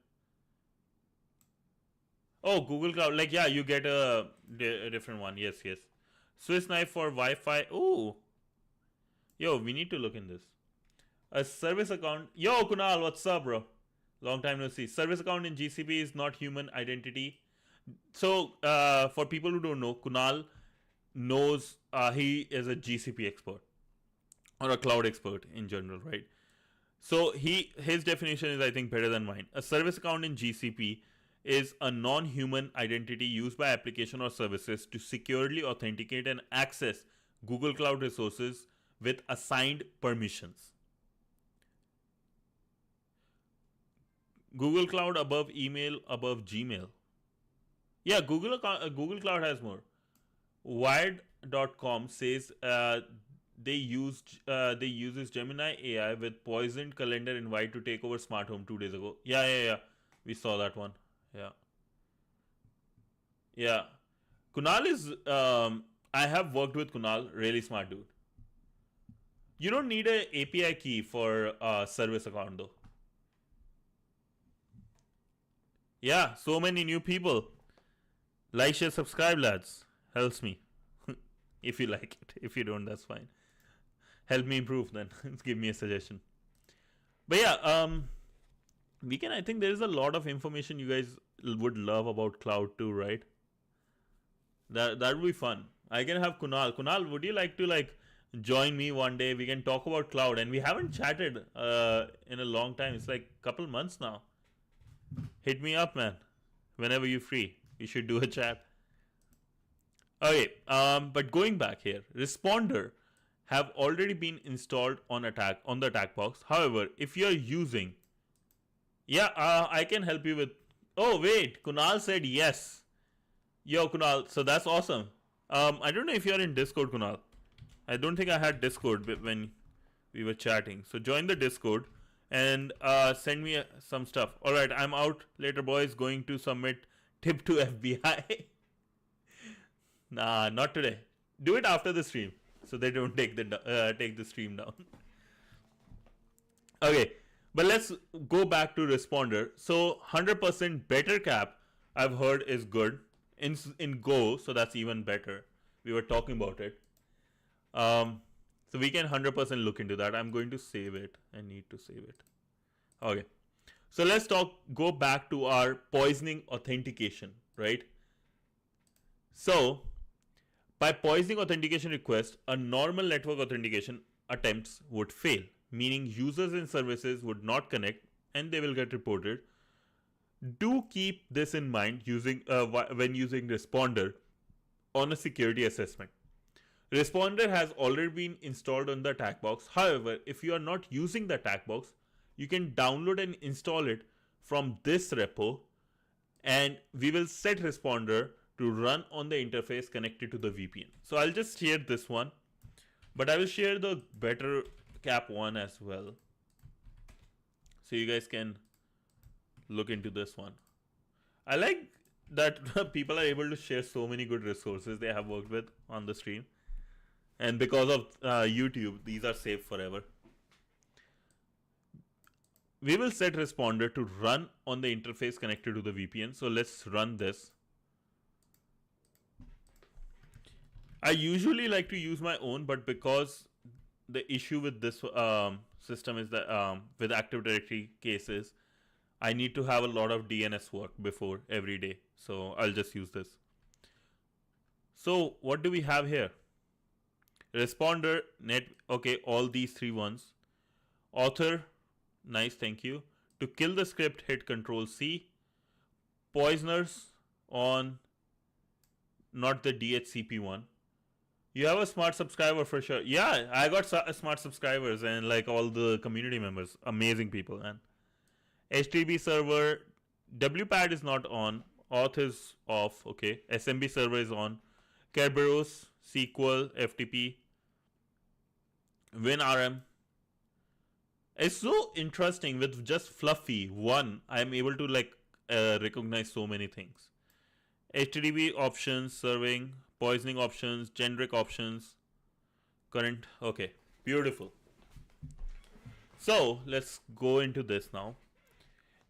Oh, Google Cloud. Like, yeah, you get a different one. Yes, yes. Swiss knife for Wi-Fi. Oh. Yo, we need to look in this. A service account. Yo, Kunal, what's up, bro? Long time no see. Service account in GCP is not human identity. So, for people who don't know, Kunal knows he is a GCP expert or a cloud expert in general, right? So his definition is, I think, better than mine. A service account in GCP is a non-human identity used by application or services to securely authenticate and access Google Cloud resources with assigned permissions. Google Cloud above email, above Gmail. Yeah, Google Cloud has more. Wired.com says they uses Gemini AI with poisoned calendar invite to take over smart home 2 days ago. Yeah. We saw that one. Yeah. Kunal is I have worked with Kunal, really smart dude. You don't need a API key for service account though. Yeah, so many new people. Like, share, subscribe, lads. Helps me. If you like it. If you don't, that's fine. Help me improve then. Give me a suggestion. But yeah, Weekend, I think there is a lot of information you guys would love about cloud too, right? That would be fun. I can have Kunal. Kunal, would you like to join me one day? We can talk about cloud, and we haven't chatted in a long time. It's like a couple months now. Hit me up, man. Whenever you're free, we should do a chat. Okay, but going back here, Responder have already been installed on the attack box. However, if you're using, I can help you with. Oh wait, Kunal said yes. Yo, Kunal, so that's awesome. I don't know if you're in Discord, Kunal. I don't think I had Discord when we were chatting. So join the Discord and send me some stuff. All right, I'm out later, boys. Going to submit tip to FBI. Nah, not today. Do it after the stream, so they don't take the stream down. Okay, but let's go back to Responder. So 100% BetterCap, I've heard, is good in Go, so that's even better. We were talking about it. So we can 100% look into that. I'm going to save it. I need to save it. Okay. So let's go back to our poisoning authentication, right? So by poisoning authentication request, a normal network authentication attempts would fail, meaning users and services would not connect and they will get reported. Do keep this in mind when using Responder on a security assessment. Responder has already been installed on the attack box. However, if you are not using the attack box, you can download and install it from this repo, and we will set Responder to run on the interface connected to the VPN. So I'll just share this one, but I will share the better cap one as well, so you guys can look into this one. I like that people are able to share so many good resources they have worked with on the stream. And because of YouTube, these are saved forever. We will set Responder to run on the interface connected to the VPN. So let's run this. I usually like to use my own, but because the issue with this system is that with Active Directory cases, I need to have a lot of DNS work before every day. So I'll just use this. So what do we have here? Responder, net, okay, all these three ones. Author, nice, thank you. To kill the script, hit Control C. Poisoners on, not the DHCP one. You have a smart subscriber for sure. Yeah, I got smart subscribers and like all the community members. Amazing people, man. HTTP server, WPAD is not on. Auth is off, okay. SMB server is on. Kerberos, SQL, FTP. WinRM. It's so interesting with just Fluffy one. I'm able to like recognize so many things. HTTP options, serving, poisoning options, generic options, current. Okay, beautiful. So let's go into this now.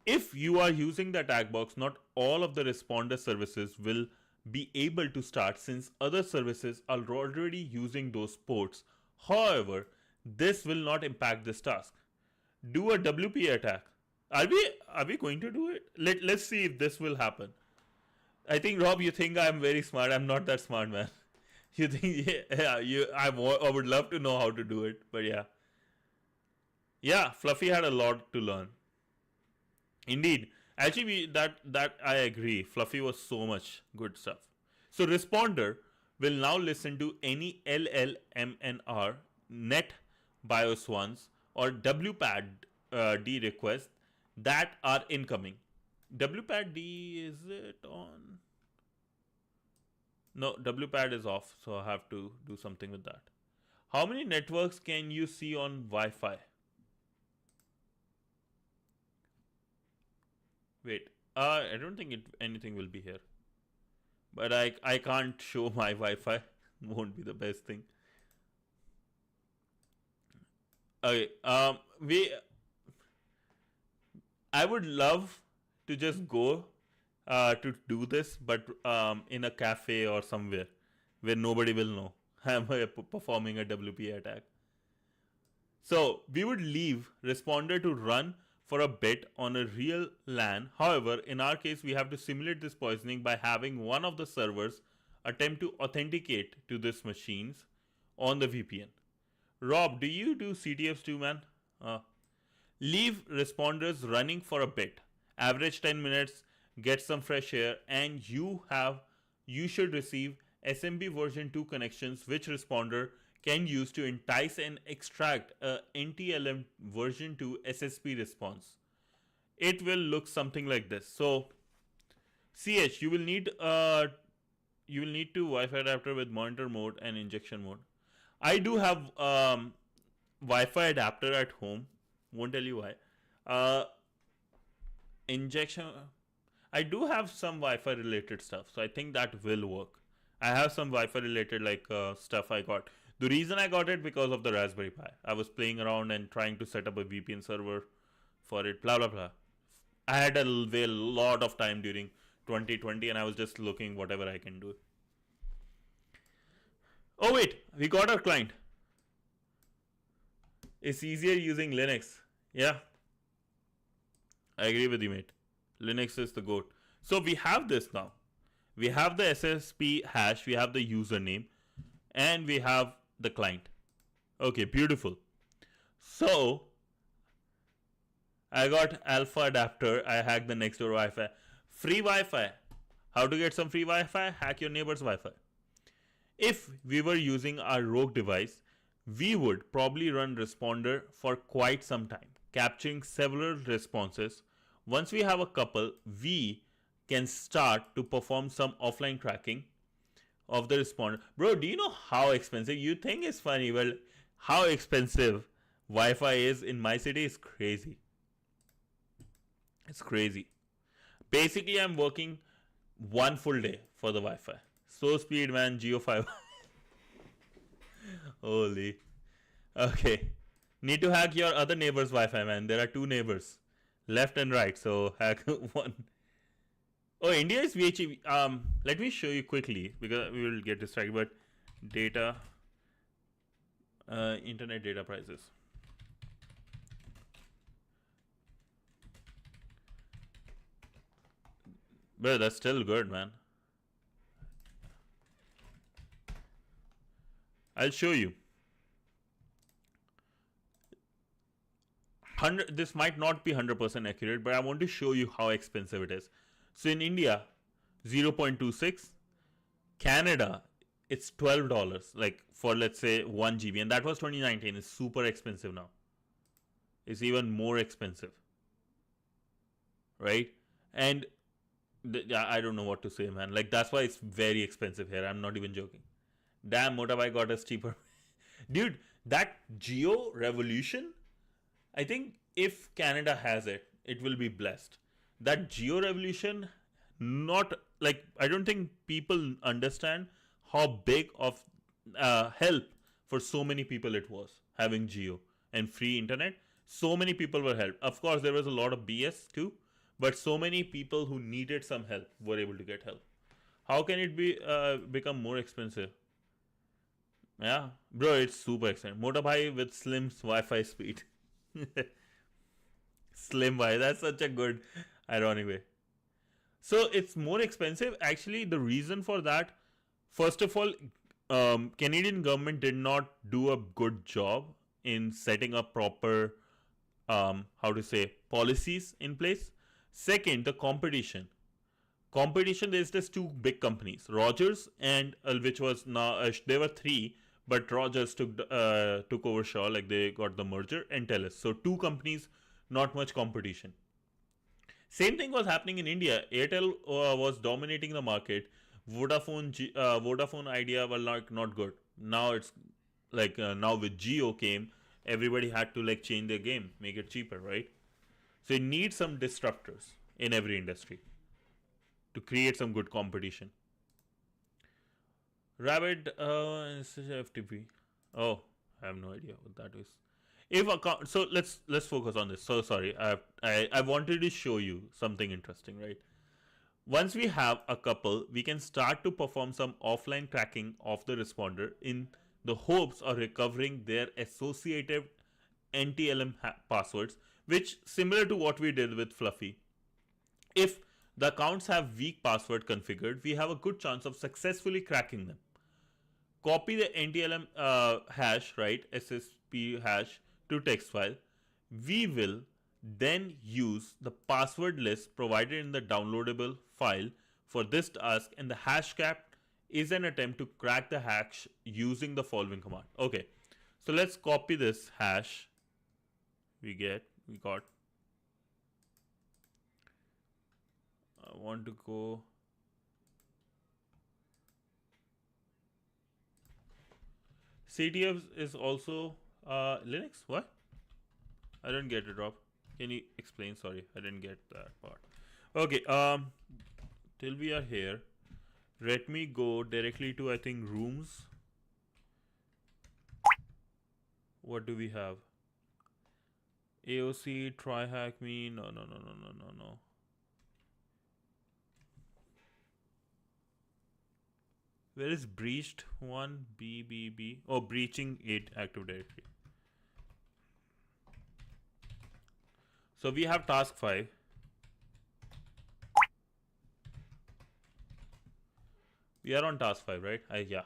If you are using the attack box, not all of the Responder services will be able to start since other services are already using those ports. However, this will not impact this task. Do a WP attack. Are we going to do it? Let's see if this will happen. I think, Rob, you think I'm very smart. I'm not that smart, man. You think, I would love to know how to do it, but yeah. Yeah, Fluffy had a lot to learn. Indeed. Actually, that I agree. Fluffy was so much good stuff. So Responder will now listen to any LLMNR, net BIOS ones, or WPAD D requests that are incoming. WPAD D, is it on? No, WPAD is off, so I have to do something with that. How many networks can you see on Wi-Fi? Wait, I don't think anything will be here. But I can't show my Wi-Fi. Won't be the best thing. Okay, I would love to just go to do this, but in a cafe or somewhere where nobody will know I'm performing a WP attack. So we would leave Responder to run for a bit on a real LAN. However, in our case, we have to simulate this poisoning by having one of the servers attempt to authenticate to these machines on the VPN. Rob, do you do CTFs too, man? Leave Responders running for a bit. Average 10 minutes, get some fresh air, and you should receive SMB version 2 connections which Responder can use to entice and extract a NTLM version 2 SSP response. It will look something like this. So CH, you will need to Wi-Fi adapter with monitor mode and injection mode. I do have Wi-Fi adapter at home. Won't tell you why. Injection. I do have some Wi-Fi related stuff, so I think that will work. I have some Wi-Fi related stuff I got. The reason I got it because of the Raspberry Pi. I was playing around and trying to set up a VPN server for it, blah blah blah. I had a lot of time during 2020 and I was just looking whatever I can do. Oh wait, we got our client. It's easier using Linux. Yeah, I agree with you, mate. Linux is the GOAT. So we have this now. We have the SSP hash, we have the username, and we have the client. Okay, beautiful. So I got alpha adapter. I hacked the next door Wi-Fi. Free Wi-Fi. How to get some free Wi-Fi? Hack your neighbor's Wi-Fi. If we were using our rogue device, we would probably run responder for quite some time, capturing several responses. Once we have a couple, we can start to perform some offline tracking of the responder. Bro, do you know how expensive? You think it's funny, well, how expensive Wi-Fi is in my city is crazy. It's crazy. Basically, I'm working one full day for the Wi-Fi. So speed, man. Geo fiber. Holy. Okay. Need to hack your other neighbor's Wi-Fi, man. There are two neighbors, left and right. So hack one. Oh, India is VHE. Let me show you quickly because we will get distracted. But data, internet data prices. But that's still good, man. I'll show you. This might not be 100% accurate, but I want to show you how expensive it is. So in India, 0.26. Canada, it's $12. Like for let's say 1 GB, and that was 2019. It's super expensive now. It's even more expensive, right? And I don't know what to say, man. Like that's why it's very expensive here. I'm not even joking. Damn, motorbike got us cheaper. Dude, that Geo revolution, I think if Canada has it, it will be blessed. That Geo revolution, not like, I don't think people understand how big of help for so many people it was having Geo and free internet. So many people were helped. Of course, there was a lot of BS too, but so many people who needed some help were able to get help. How can it be become more expensive? Yeah, bro, it's super exciting. Motorbike with Slim's Wi-Fi speed. Slim Wi, that's such a good ironic way. So it's more expensive. Actually, the reason for that, first of all, Canadian government did not do a good job in setting up proper, how to say, policies in place. Second, the competition. Competition, there's just two big companies, Rogers and which was now there were three, but Rogers took over Shaw, like they got the merger, and TELUS. So two companies, not much competition. Same thing was happening in India. Airtel was dominating the market. Vodafone Idea were not good. Now it's like now with Geo came, everybody had to like change their game, make it cheaper, right? So you need some disruptors in every industry to create some good competition. Rabbit FTP. Oh, I have no idea what that is. If account, so let's focus on this. So sorry, I wanted to show you something interesting, right? Once we have a couple, we can start to perform some offline tracking of the responder in the hopes of recovering their associated NTLM passwords, which similar to what we did with Fluffy. If the accounts have weak password configured, we have a good chance of successfully cracking them. Copy the NTLM hash, right, SSP hash to text file. We will then use the password list provided in the downloadable file for this task, and the hashcat is an attempt to crack the hash using the following command. Okay, so let's copy this hash. We got. I want to go. CTF is also Linux. What? I didn't get it, Rob. Can you explain? Sorry, I didn't get that part. Okay. Till we are here, let me go directly to, I think, rooms. What do we have? AOC, try hack me. No. Where is breached one? BBB. Oh, breaching it Active Directory. So we have task 5. We are on task 5, right? Yeah.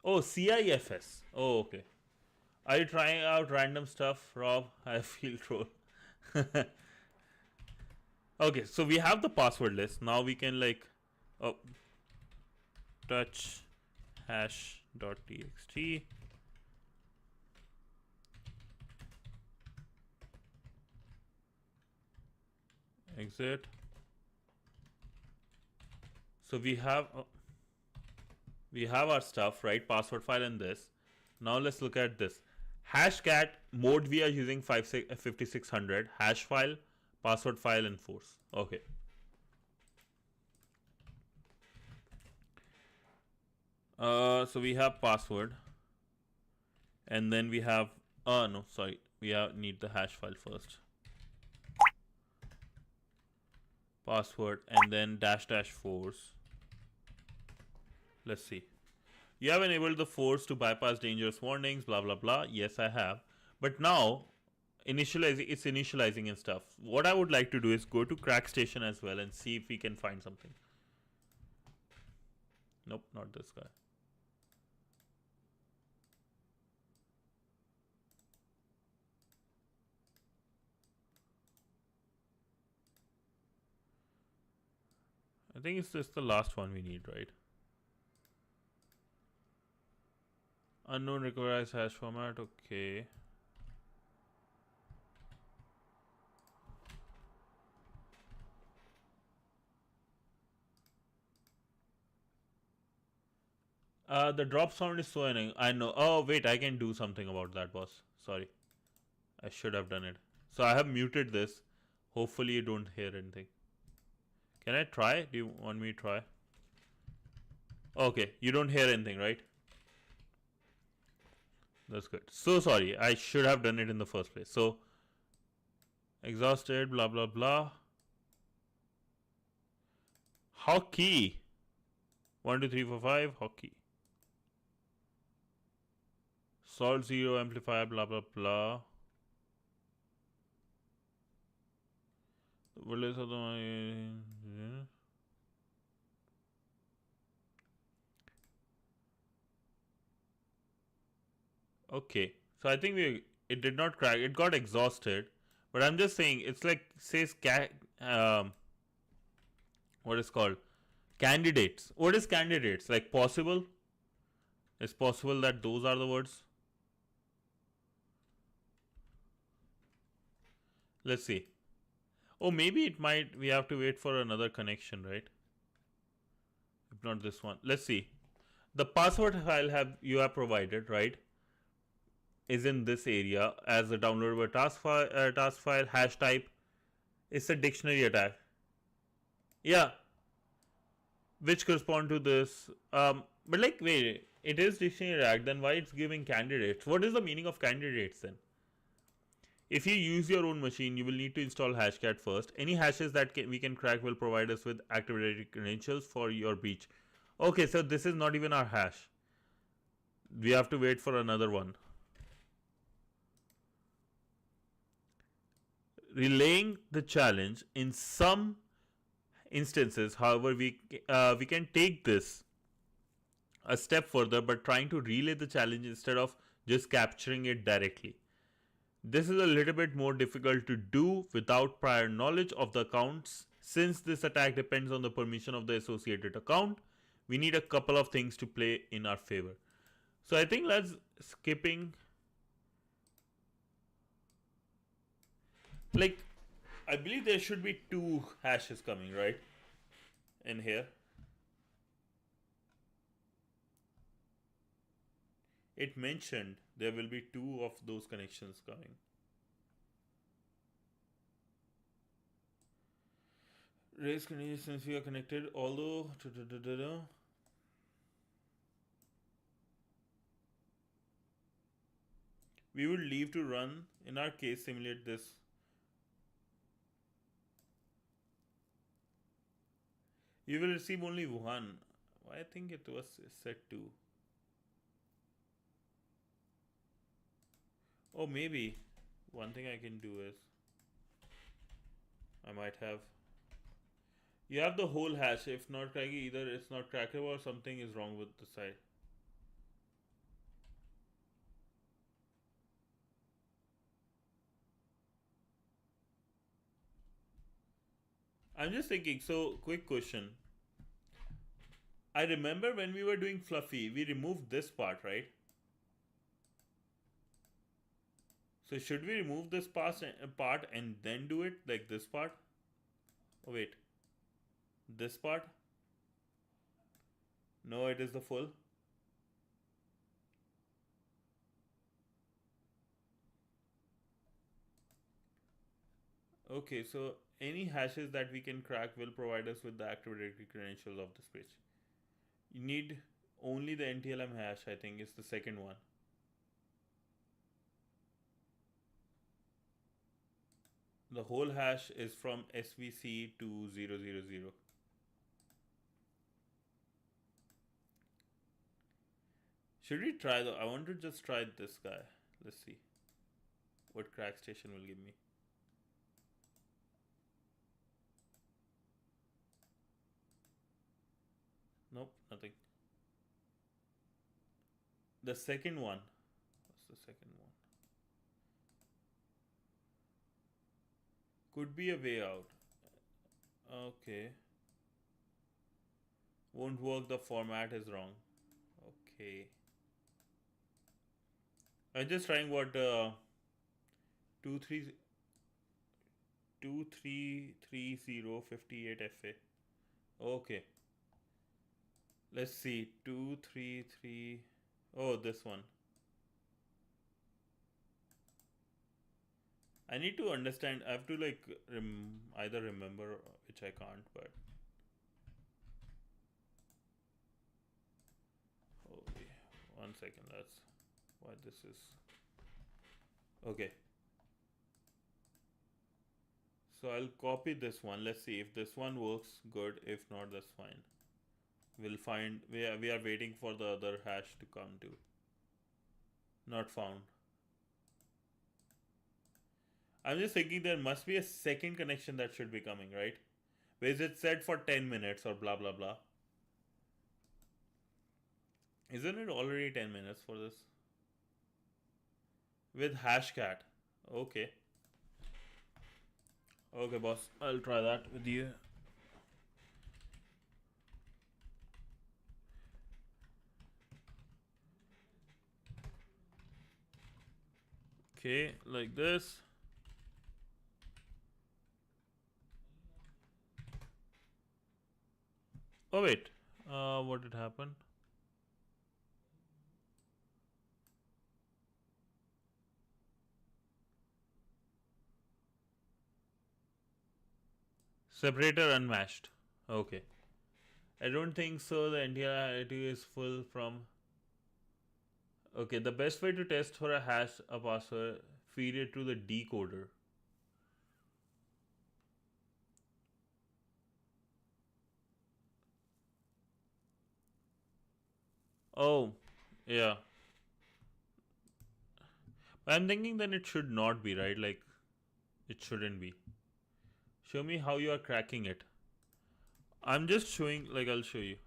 Oh, CIFS. Oh, okay. Are you trying out random stuff, Rob? I feel troll. Okay, so we have the password list. Now we can like, oh, touch hash.txt. Exit. So we have our stuff, right? Password file and this. Now let's look at this. Hashcat mode we are using 5600. Hash file, password file, enforce. Okay. So we have password, and then we have no, sorry, we need the hash file first. Password and then -- force. Let's see. You have enabled the force to bypass dangerous warnings, blah blah blah. Yes, I have. But now it's initializing and stuff. What I would like to do is go to CrackStation as well and see if we can find something. Nope, not this guy. I think it's just the last one we need, right? Unknown requires hash format. Okay. The drop sound is so annoying. I know. Oh, wait, I can do something about that, boss. Sorry. I should have done it. So I have muted this. Hopefully you don't hear anything. Can I try? Do you want me to try? Okay, you don't hear anything, right? That's good. So sorry. I should have done it in the first place. So, exhausted, blah, blah, blah. Hockey. 1, 2, 3, 4, 5. Hockey. Salt 0 amplifier, blah, blah, blah. What is the Okay, so I think it did not crack. It got exhausted, but I'm just saying it's like says what is called candidates. What is candidates? Like possible? It's possible that those are the words. Let's see. Oh, maybe it might. We have to wait for another connection, right? If not this one. Let's see. The password file you have provided, right? Is in this area as a downloadable task file hash type. It's a dictionary attack. Yeah, which correspond to this. But like, wait, it is dictionary attack. Then why it's giving candidates? What is the meaning of candidates then? If you use your own machine, you will need to install Hashcat first. Any hashes that we can crack will provide us with activated credentials for your breach. Okay, so this is not even our hash. We have to wait for another one. Relaying the challenge in some instances, however, we can take this a step further, but trying to relay the challenge instead of just capturing it directly. This is a little bit more difficult to do without prior knowledge of the accounts. Since this attack depends on the permission of the associated account, we need a couple of things to play in our favor. So I think let's skipping. Like, I believe there should be 2 hashes coming, right? In here. It mentioned there will be 2 of those connections coming. Raise conditions since we are connected, although we would leave to run, in our case, simulate this. You will receive only 1. I think it was set 2. Oh, maybe one thing I can do is I might have. You have the whole hash. If not cracking, either it's not crackable or something is wrong with the side. I'm just thinking. So, quick question. I remember when we were doing Fluffy, we removed this part, right? So should we remove this part and then do it like this part? Oh wait, this part? No, it is the full. Okay, so any hashes that we can crack will provide us with the Active Directory credentials of this page. You need only the NTLM hash, I think, is the second one. The whole hash is from SVC to 000. Should we try though? I want to just try this guy. Let's see what crack station will give me. Nope, nothing. The second one. What's the second one? Could be a way out. Okay. Won't work, the format is wrong. Okay. I'm just trying what 233058 FA. Okay. Let's see. 233. Oh, this one. I need to understand. I have to like either remember, which I can't, but. Holy. 1 second. That's why this is. Okay. So I'll copy this one. Let's see if this one works. Good. If not, that's fine. We'll find. We are waiting for the other hash to come too. Not found. I'm just thinking there must be a second connection that should be coming, right? Where is it set for 10 minutes or blah blah blah? Isn't it already 10 minutes for this? With Hashcat. Okay. Okay, boss. I'll try that with you. Okay, like this. Oh wait, what did happen? Separator unmatched. Okay. I don't think so. The NTLM is full from. Okay, the best way to test for a hash, a password, feed it to the decoder. Oh, yeah. I'm thinking then it should not be, right? Like, it shouldn't be. Show me how you are cracking it. I'm just showing, like, I'll show you.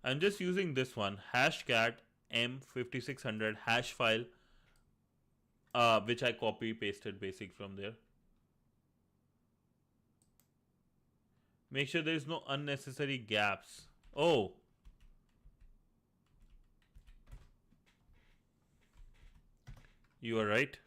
I'm just using this one, hashcat m5600 hash file, which I copy pasted basic from there. Make sure there is no unnecessary gaps. Oh. You are right.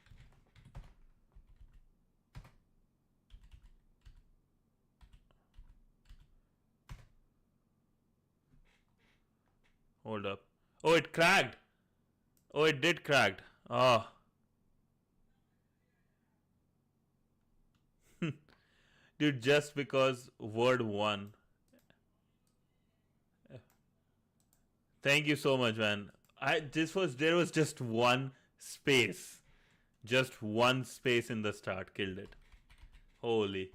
Hold up. Oh, it cracked. Oh, it did cracked. Ah. Oh. Dude, just because word one. Thank you so much, man. There was just one space. Just one space in the start killed it. Holy.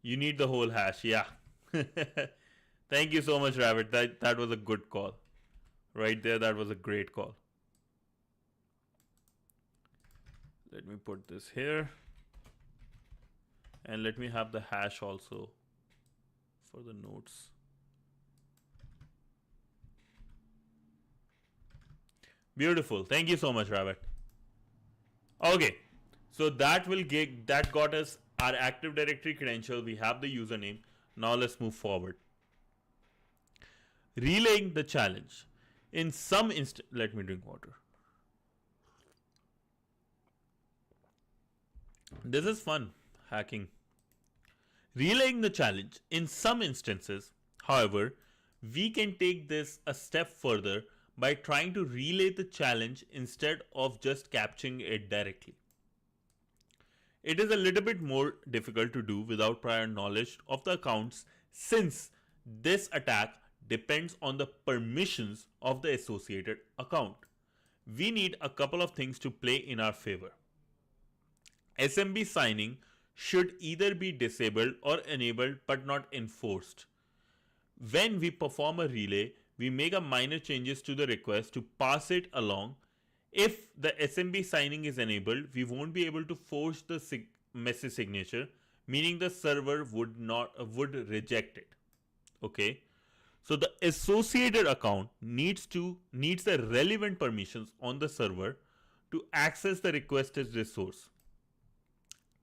You need the whole hash, yeah. Thank you so much, Rabbit. That was a good call. Right there, that was a great call. Let me put this here. And let me have the hash also for the notes. Beautiful. Thank you so much, Rabbit. Okay. So that got us our Active Directory credential. We have the username. Now let's move forward. Relaying the challenge. In some let me drink water. This is fun, hacking. Relaying the challenge. In some instances, however, we can take this a step further by trying to relay the challenge instead of just capturing it directly. It is a little bit more difficult to do without prior knowledge of the accounts, since this attack depends on the permissions of the associated account. We need a couple of things to play in our favor. SMB signing should either be disabled or enabled but not enforced. When we perform a relay, we make a minor changes to the request to pass it along. If the SMB signing is enabled, we won't be able to force the message signature, meaning the server would reject it. Okay, so the associated account needs the relevant permissions on the server to access the requested resource.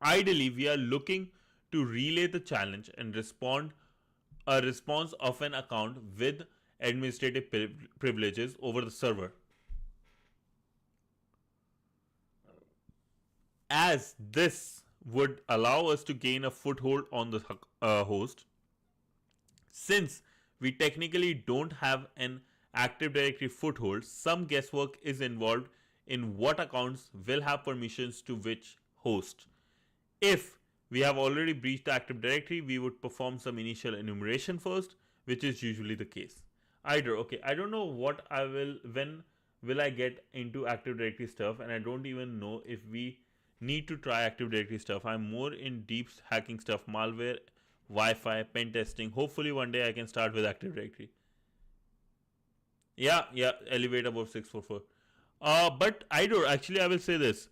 Ideally, we are looking to relay the challenge and a response of an account with administrative privileges over the server. As this would allow us to gain a foothold on the host, since we technically don't have an Active Directory foothold, some guesswork is involved in what accounts will have permissions to which host. If we have already breached the Active Directory, we would perform some initial enumeration first, which is usually the case. Okay, I don't know when will I get into Active Directory stuff, and I don't even know if we need to try Active Directory stuff. I'm more in deep hacking stuff, malware, Wi-Fi, pen testing. Hopefully one day I can start with Active Directory. Yeah, elevate above 644. But actually I will say this.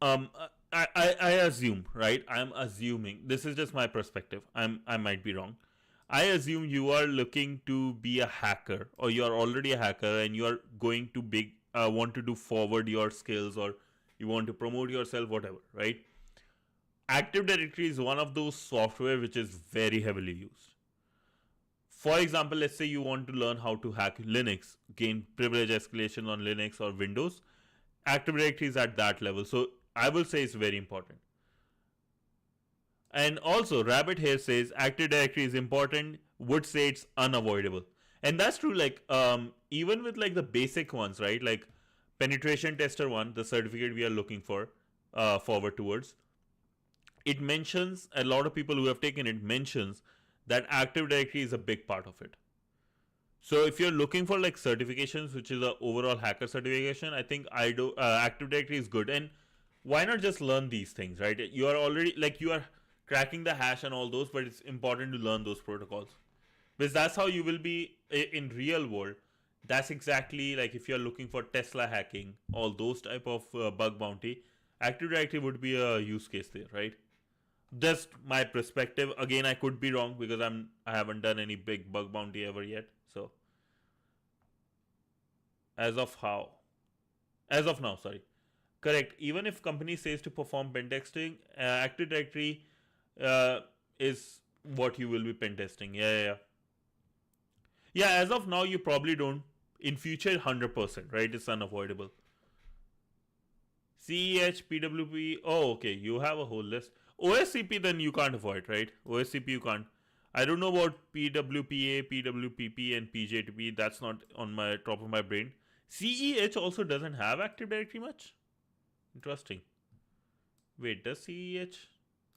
I assume, right? I'm assuming, this is just my perspective. I might be wrong. I assume you are looking to be a hacker, or you are already a hacker and you are going to want to do forward your skills, or you want to promote yourself, whatever, right? Active Directory is one of those software which is very heavily used. For example, let's say you want to learn how to hack Linux, gain privilege escalation on Linux or Windows. Active Directory is at that level. So I will say it's very important. And also, Rabbit here says Active Directory is important, would say it's unavoidable. And that's true, like, even with like the basic ones, right? Like Penetration Tester 1, the certificate we are looking for, forward towards, it mentions, a lot of people who have taken it mentions that Active Directory is a big part of it. So if you're looking for like certifications, which is a overall hacker certification, I think Active Directory is good. And why not just learn these things, right? You are already, like, you are cracking the hash and all those, but it's important to learn those protocols, because that's how you will be in real world. That's exactly like if you're looking for Tesla hacking, all those type of bug bounty, Active Directory would be a use case there, right? Just my perspective. Again, I could be wrong because I haven't done any big bug bounty ever yet. So as of now, sorry. Correct. Even if company says to perform pen testing, Active Directory is what you will be pen testing. Yeah. As of now, you probably don't. In future, 100%, right? It's unavoidable. CEH, PWP. Oh, okay. You have a whole list. OSCP, then you can't avoid, right? OSCP, you can't. I don't know about PWPA, PWPP, and PJTP. That's not on my top of my brain. CEH also doesn't have Active Directory much. Interesting. Wait, does CEH?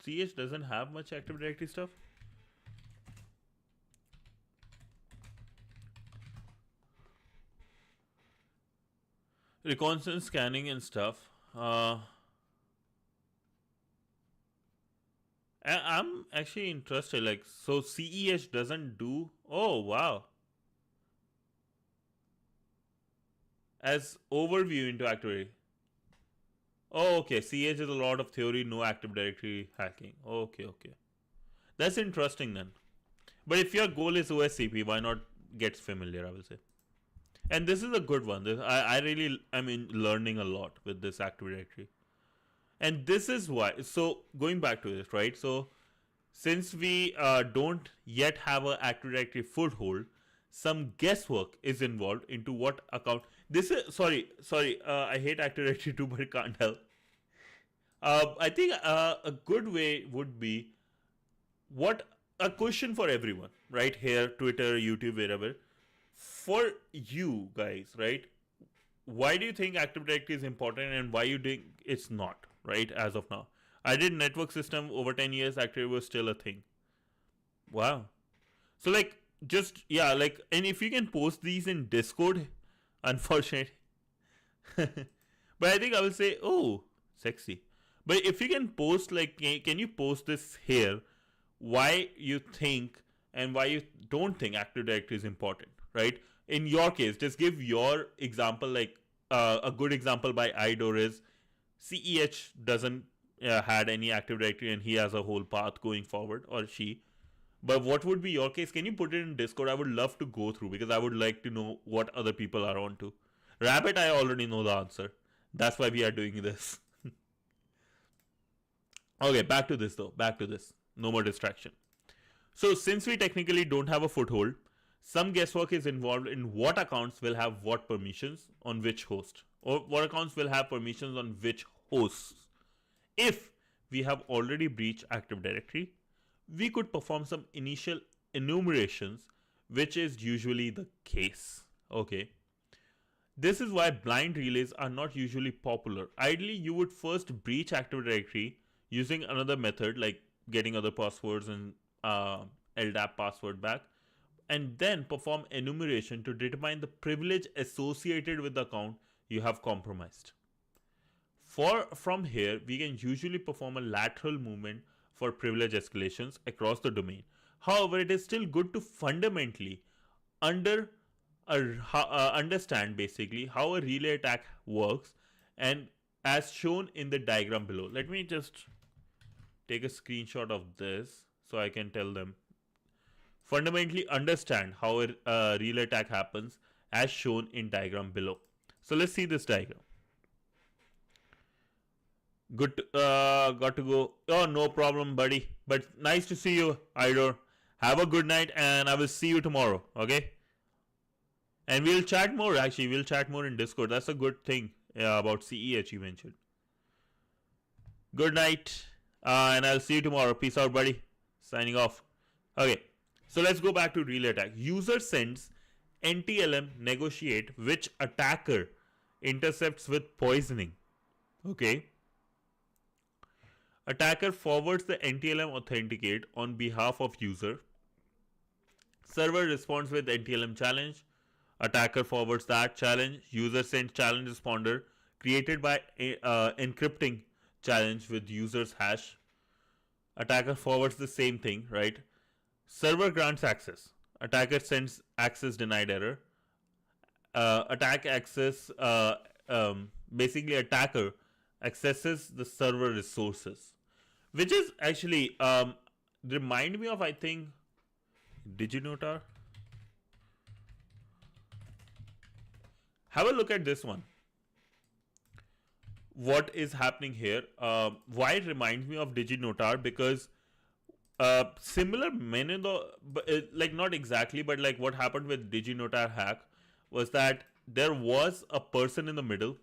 CEH doesn't have much Active Directory stuff? Reconnaissance scanning and stuff. I'm actually interested. Like, so CEH doesn't do. Oh, wow. As overview into Active Directory. Oh, okay. CH is a lot of theory, no Active Directory hacking. Okay, okay. That's interesting then. But if your goal is OSCP, why not get familiar, I will say. And this is a good one. I really, I mean, learning a lot with this Active Directory. And this is why, so going back to this, right? So since we don't yet have an Active Directory foothold, some guesswork is involved into what account. This is, sorry, I hate Active Directory too, but it can't help. I think a good way would be what a question for everyone, right? Here, Twitter, YouTube, wherever. For you guys, right? Why do you think Active Directory is important and why you think it's not, right? As of now, I did network system over 10 years. Active was still a thing. Wow. So like, just yeah, like, and if you can post these in Discord, unfortunately. But I think I will say, oh, sexy. But if you can post, like, can you post this here? Why you think and why you don't think Active Directory is important, right? In your case, just give your example. Like a good example by Idor is CEH doesn't had any Active Directory and he has a whole path going forward, or she. But what would be your case? Can you put it in Discord? I would love to go through because I would like to know what other people are on to. Rabbit, I already know the answer. That's why we are doing this. Okay, back to this though. Back to this. No more distraction. So since we technically don't have a foothold, some guesswork is involved in what accounts will have what permissions on which host, or what accounts will have permissions on which hosts. If we have already breached Active Directory, we could perform some initial enumerations, which is usually the case. Okay. This is why blind relays are not usually popular. Ideally, you would first breach Active Directory using another method like getting other passwords and LDAP password back, and then perform enumeration to determine the privilege associated with the account you have compromised. From here, we can usually perform a lateral movement for privilege escalations across the domain. However, it is still good to fundamentally understand basically how a relay attack works, and as shown in the diagram below. Let me just take a screenshot of this so I can tell them. Fundamentally understand how a relay attack happens as shown in diagram below. So let's see this diagram. Good, got to go. Oh, no problem, buddy. But nice to see you, Idor. Have a good night, and I will see you tomorrow. Okay? And we'll chat more. Actually, we'll chat more in Discord. That's a good thing about CEH you mentioned. Good night, and I'll see you tomorrow. Peace out, buddy. Signing off. Okay. So let's go back to relay attack. User sends NTLM negotiate which attacker intercepts with poisoning. Okay. Attacker forwards the NTLM authenticate on behalf of user. Server responds with NTLM challenge. Attacker forwards that challenge. User sends challenge responder created by encrypting challenge with user's hash. Attacker forwards the same thing, right? Server grants access. Attacker sends access denied error. Attack access, basically attacker accesses the server resources, which is actually remind me of, I think, DigiNotar. Have a look at this one. What is happening here? Why it reminds me of DigiNotar? Because similar like not exactly, but like what happened with DigiNotar hack was that there was a person in the middle.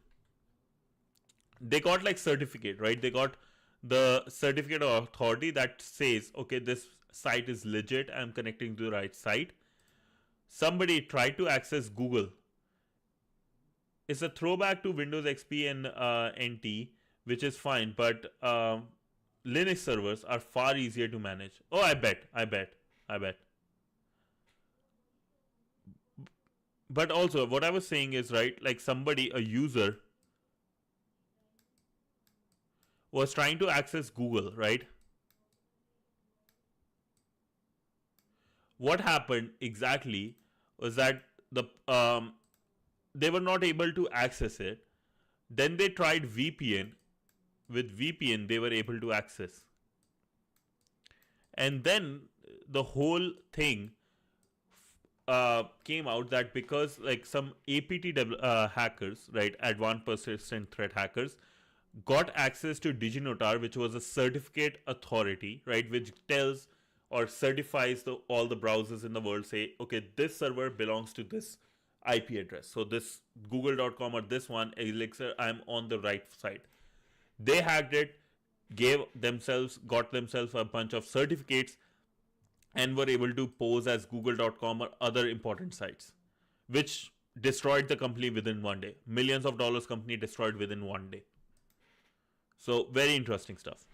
They got like certificate, right? They got the certificate of authority that says, okay, this site is legit. I'm connecting to the right site. Somebody tried to access Google. It's a throwback to Windows XP and NT, which is fine, but Linux servers are far easier to manage. Oh, I bet. But also, what I was saying is, right, like somebody, a user, was trying to access Google, right? What happened exactly was that they were not able to access it. Then they tried VPN, with VPN they were able to access. And then the whole thing came out that because like some APT hackers, right, advanced persistent threat hackers, got access to DigiNotar, which was a certificate authority, right, which tells or certifies all the browsers in the world, say, okay, this server belongs to this IP address. So this google.com or this one, Elixir, I'm on the right side. They hacked it, got themselves a bunch of certificates, and were able to pose as google.com or other important sites, which destroyed the company within one day. Millions of dollars company destroyed within one day. So very interesting stuff.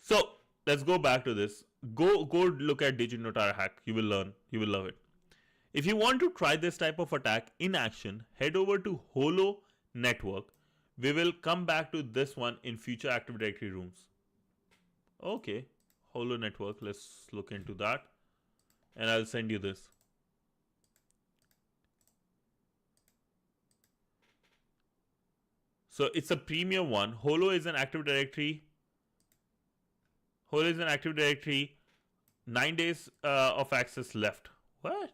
So let's go back to this. Go look at DigiNotar hack. You will learn. You will love it. If you want to try this type of attack in action, head over to Holo Network. We will come back to this one in future Active Directory rooms. Okay, Holo Network. Let's look into that. And I'll send you this. So it's a premium one. Holo is an Active Directory. Holo is an Active Directory. 9 days of access left. What?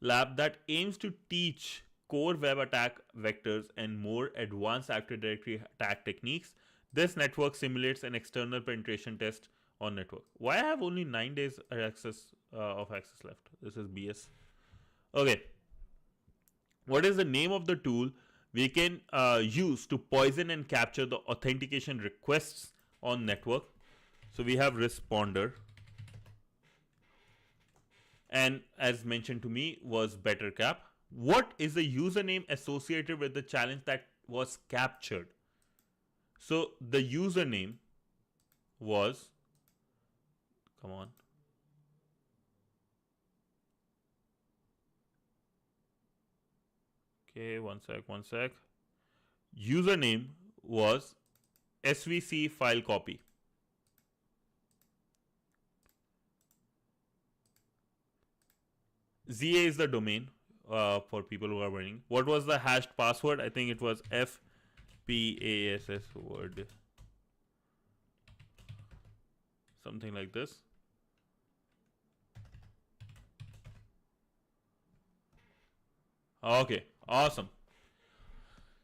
Lab that aims to teach core web attack vectors and more advanced Active Directory attack techniques. This network simulates an external penetration test on network. Why I have only 9 days access of access left? This is BS. Okay. What is the name of the tool we can use to poison and capture the authentication requests on network? So we have Responder. And as mentioned to me was BetterCap. What is the username associated with the challenge that was captured? So the username was, come on. Okay, one sec. Username was SVC file copy. ZA is the domain for people who are running. What was the hashed password? I think it was FPASS word. Something like this. Okay, awesome.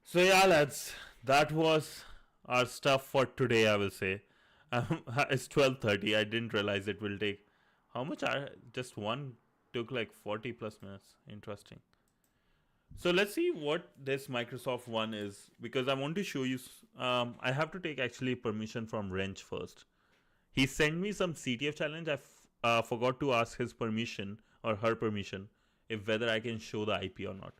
So yeah, lads, that was our stuff for today, I will say. It's 12:30. I didn't realize it will take how much? Just one took like 40 plus minutes. Interesting. So let's see what this Microsoft one is, because I want to show you. I have to take actually permission from Wrench first. He sent me some CTF challenge. I forgot to ask his permission or her permission if whether I can show the IP or not.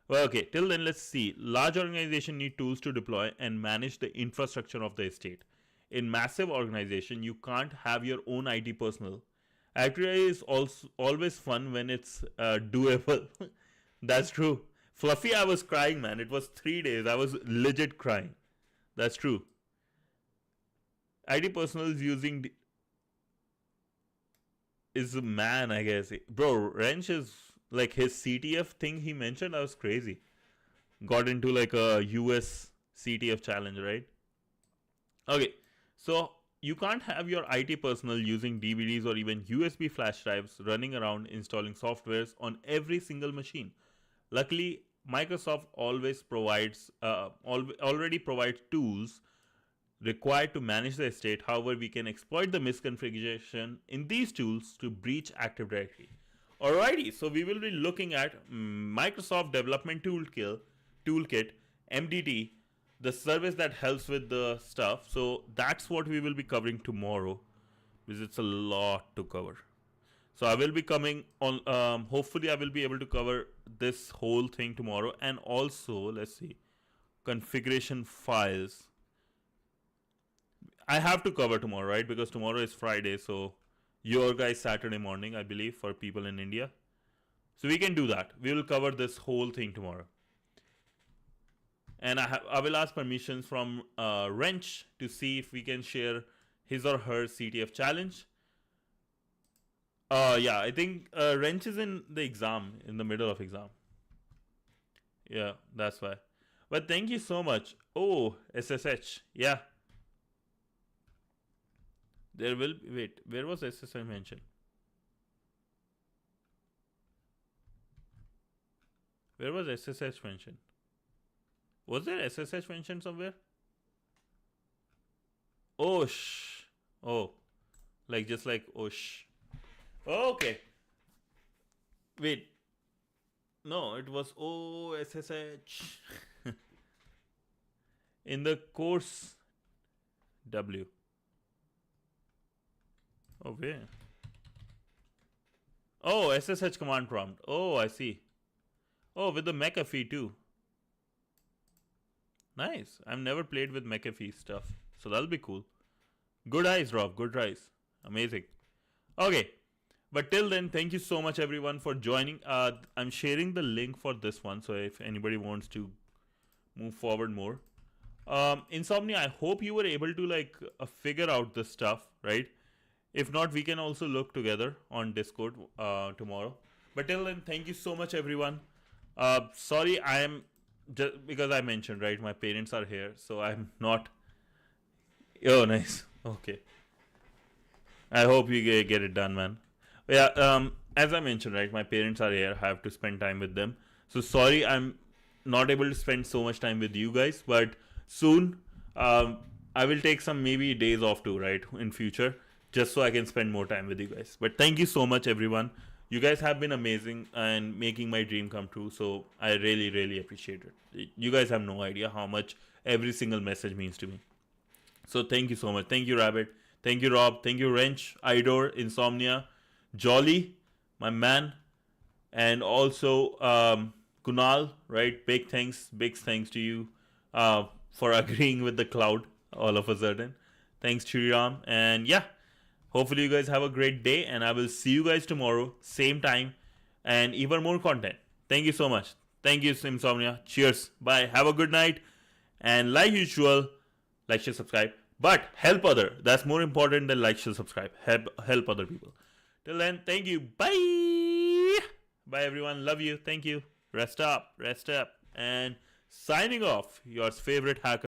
Well, okay, till then let's see. Large organization need tools to deploy and manage the infrastructure of the estate. In massive organization, you can't have your own IT personnel. Actually, is also always fun when it's doable. That's true. Fluffy, I was crying, man. It was 3 days. I was legit crying. That's true. IT personnel is using is a man, I guess. Bro, Wrench is like his CTF thing he mentioned. That was crazy. Got into like a US CTF challenge, right? Okay, so you can't have your IT personnel using DVDs or even USB flash drives running around installing softwares on every single machine. Luckily, Microsoft always provides already provides tools required to manage the estate. However, we can exploit the misconfiguration in these tools to breach Active Directory. Alrighty, so we will be looking at Microsoft Development Toolkit, MDT, the service that helps with the stuff. So that's what we will be covering tomorrow, because it's a lot to cover. So I will be coming on, hopefully I will be able to cover this whole thing tomorrow. And also, let's see, configuration files. I have to cover tomorrow, right? Because tomorrow is Friday, so your guys Saturday morning, I believe, for people in India. So we can do that. We will cover this whole thing tomorrow. And I will ask permissions from Wrench to see if we can share his or her CTF challenge. Yeah, I think Wrench is in the exam, in the middle of exam. Yeah, that's why. But thank you so much. Oh, SSH. Yeah. There will be. Wait, where was SSH mentioned? Where was SSH mentioned? Was there SSH mentioned somewhere? Osh. Oh, like just like Osh. Oh, okay. Wait. No, it was OSSH. In the course W. Oh, where? Oh, SSH command prompt. Oh, I see. Oh, with the McAfee too. Nice. I've never played with McAfee stuff. So that'll be cool. Good eyes, Rob. Good eyes. Amazing. Okay. But till then, thank you so much everyone for joining. I'm sharing the link for this one. So if anybody wants to move forward more. Insomnia, I hope you were able to like figure out this stuff, right? If not, we can also look together on Discord tomorrow. But till then, thank you so much everyone. Sorry, I am just because I mentioned, right, my parents are here, so I'm not. Oh, nice. Okay. I hope you get it done, man. Yeah. As I mentioned, right, my parents are here. I have to spend time with them. So sorry, I'm not able to spend so much time with you guys, but soon, I will take some maybe days off too, right, in future, just so I can spend more time with you guys. But thank you so much, everyone. You guys have been amazing and making my dream come true. So I really, really appreciate it. You guys have no idea how much every single message means to me. So thank you so much. Thank you, Rabbit. Thank you, Rob. Thank you, Wrench, Idor, Insomnia, Jolly, my man, and also Kunal. Right, big thanks to you for agreeing with the cloud all of a sudden. Thanks, Shriram, and yeah, hopefully you guys have a great day, and I will see you guys tomorrow, same time, and even more content. Thank you so much. Thank you, Insomnia. Cheers. Bye. Have a good night, and like usual, like, share, subscribe. But help other. That's more important than like, share, subscribe. Help other people. Till then, thank you. Bye. Bye, everyone. Love you. Thank you. Rest up. And signing off. Your favorite hacker.